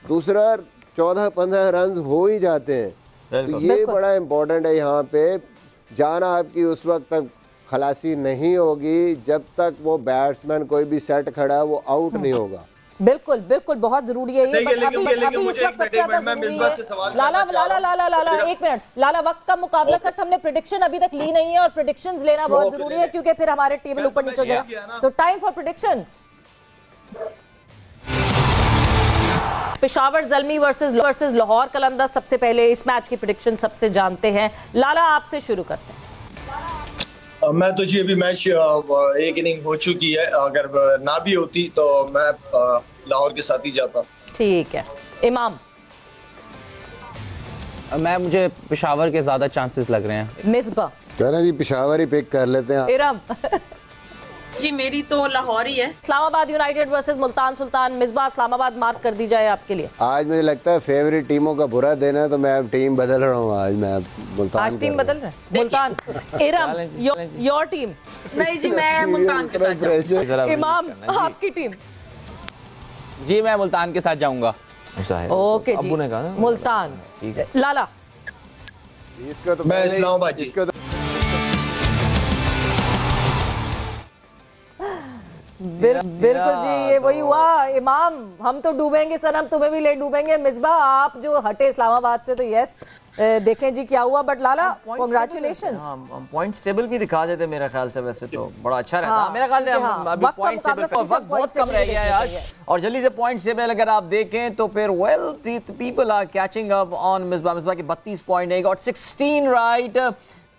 दूसरा 14-15 रन हो ही जाते हैं। तो ये बड़ा इम्पोर्टेंट है। यहाँ पे जाना आपकी उस वक्त तक खलासी नहीं होगी जब तक वो बैट्समैन कोई भी सेट खड़ा है वो आउट नहीं होगा। बिल्कुल बिल्कुल, बहुत जरूरी है ये। अभी इस वक्त सबसे ज्यादा जरूरी है। लाला एक मिनट, लाला वक्त का मुकाबला तक हमने प्रेडिक्शन अभी तक ली नहीं है और प्रेडिक्शंस लेना बहुत जरूरी है क्योंकि फिर हमारे टेबल ऊपर नीचे हो जाएगा। तो time for predictions. Peshawar Zalmi versus Lahore Qalandar, सबसे पहले इस मैच की प्रेडिक्शन सबसे जानते हैं। लाला आपसे शुरू करते हैं। मैं तो जी अभी मैच एक इनिंग हो चुकी है, अगर ना भी होती तो मैं लाहौर के साथ ही जाता। ठीक है, इमाम। मुझे पेशावर के ज्यादा चांसेस लग रहे हैं। मिसबा। चलो जी पेशावर ही पिक कर लेते हैं। इरम। जी मेरी तो लाहौर ही है। Islamabad United versus Multan Sultan, Misbah Islamabad mark कर दी जाए आपके लिए। आज मुझे लगता है फेवरेट टीमों का बुरा दिन है तो मैं अब टीम बदल रहा हूँ। आज मैं मुल्तान, आज टीम बदल रहे हैं। मुल्तान। Iram your team. नहीं जी मैं मुल्तान के साथ। इमाम आपकी टीम। जी मैं मुल्तान के साथ जाऊंगा। ओके जी, मुल्तान। लाला। इसको तो मैं इस्लामाबाद जी। बिल्कुल जी, ये वही हुआ। इमाम हम तो डूबेंगे सनम, तुम्हें भी ले डूबेंगे। मिसबा आप जो हटे इस्लामाबाद से तो यस, देखें जी क्या हुआ। But Lala congratulations. Points table भी दिखा देते मेरे ख्याल से, वैसे तो बड़ा अच्छा रहता मेरे ख्याल से। अभी पॉइंट्स टेबल वक्त बहुत कम रह गया है आज और जल्दी से पॉइंट्स टेबल अगर आप देखें तो फिर well people are catching up on Misbah के 32 पॉइंट है और 16 राइट।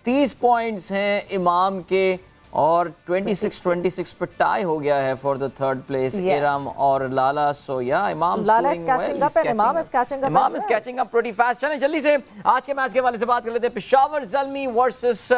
30 पॉइंट्स हैं इमाम के और 26 पर टाई हो गया है for the third place Iram और लाला। सो या इमाम इज कैचिंग अप एंड इमाम is catching up pretty fast. चलें जल्दी से आज के मैच के हवाले से बात कर लेते हैं। पेशावर ज़ल्मी वर्सेस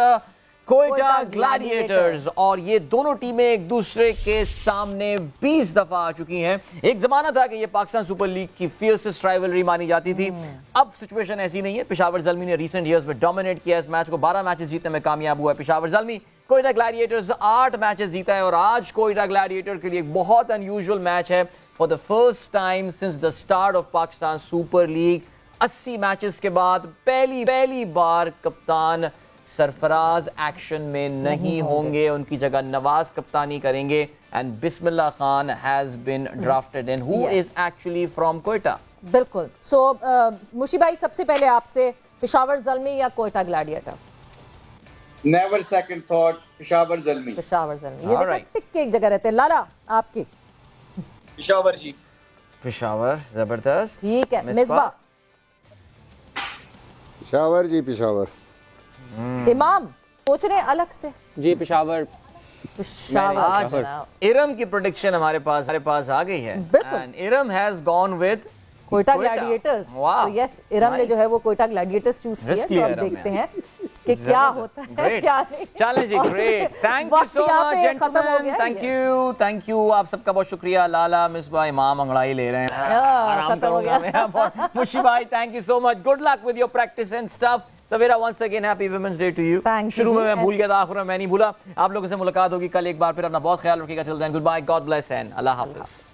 कोयटा ग्लैडिएटर्स, और ये दोनों टीमें एक दूसरे के सामने 20 दफा आ चुकी हैं। एक जमाना था कि ये पाकिस्तान सुपर लीग की फियर्सेस्ट राइवलरी मानी जाती थी। अब सिचुएशन ऐसी नहीं है। पेशावर ज़ल्मी ने रीसेंट ईयर्स में डोमिनेट किया इस मैच को, 12 मैचेस जीतने में कामयाब हुआ है पेशावर ज़ल्मी। कोयटा ग्लैडिएटर्स 8 मैचेस जीता है और आज कोयटा ग्लैडिएटर के लिए एक बहुत अनयूजुअल मैच है। For the first time since the start of Pakistan super league 80 matches के बाद पहली बार कप्तान सरफराज एक्शन में नहीं होंगे, उनकी जगह नवाज कप्तानी करेंगे and Bismillah Khan has been drafted in who is actually from Quetta. बिल्कुल। सो मुशी भाई सबसे पहले आपसे, पेशावर ज़ल्मी या Quetta gladiator? Never second thought, Peshawar Zalmi. Peshawar Zalmi, ये देखो टिक के एक जगह रहते हैं। लाला आपकी? पेशावर जी। पेशावर, जबरदस्त। ठीक है। मिसबा? पेशावर जी, पेशावर। इमाम सोच रहे अलग से? जी पेशावर। इरम की प्रेडिक्शन हमारे पास आ गई है and Iram has gone with Quetta Gladiators. So yes, Iram ने जो है वो कोयटा ग्लैडिएटर्स चूज किया। सो अब देखते हैं कि क्या होता है क्या नहीं। चलें जी, great. Thank you so much gentleman. Thank you आप सबका बहुत शुक्रिया। लाला, मिसबा, इमाम अंगड़ाई ले रहे हैं, आराम करूंगा मैं अब। मुशी भाई thank you so much, good luck with your practice and stuff. Savera once again happy women's day to you. शुरू में मैं भूल गया था, आखिर में मैं नहीं भूला। आप लोगों से मुलाकात होगी कल एक बार फिर। अपना बहुत ख्याल रखिएगा। Till then goodbye, God bless and अल्लाह हाफिज।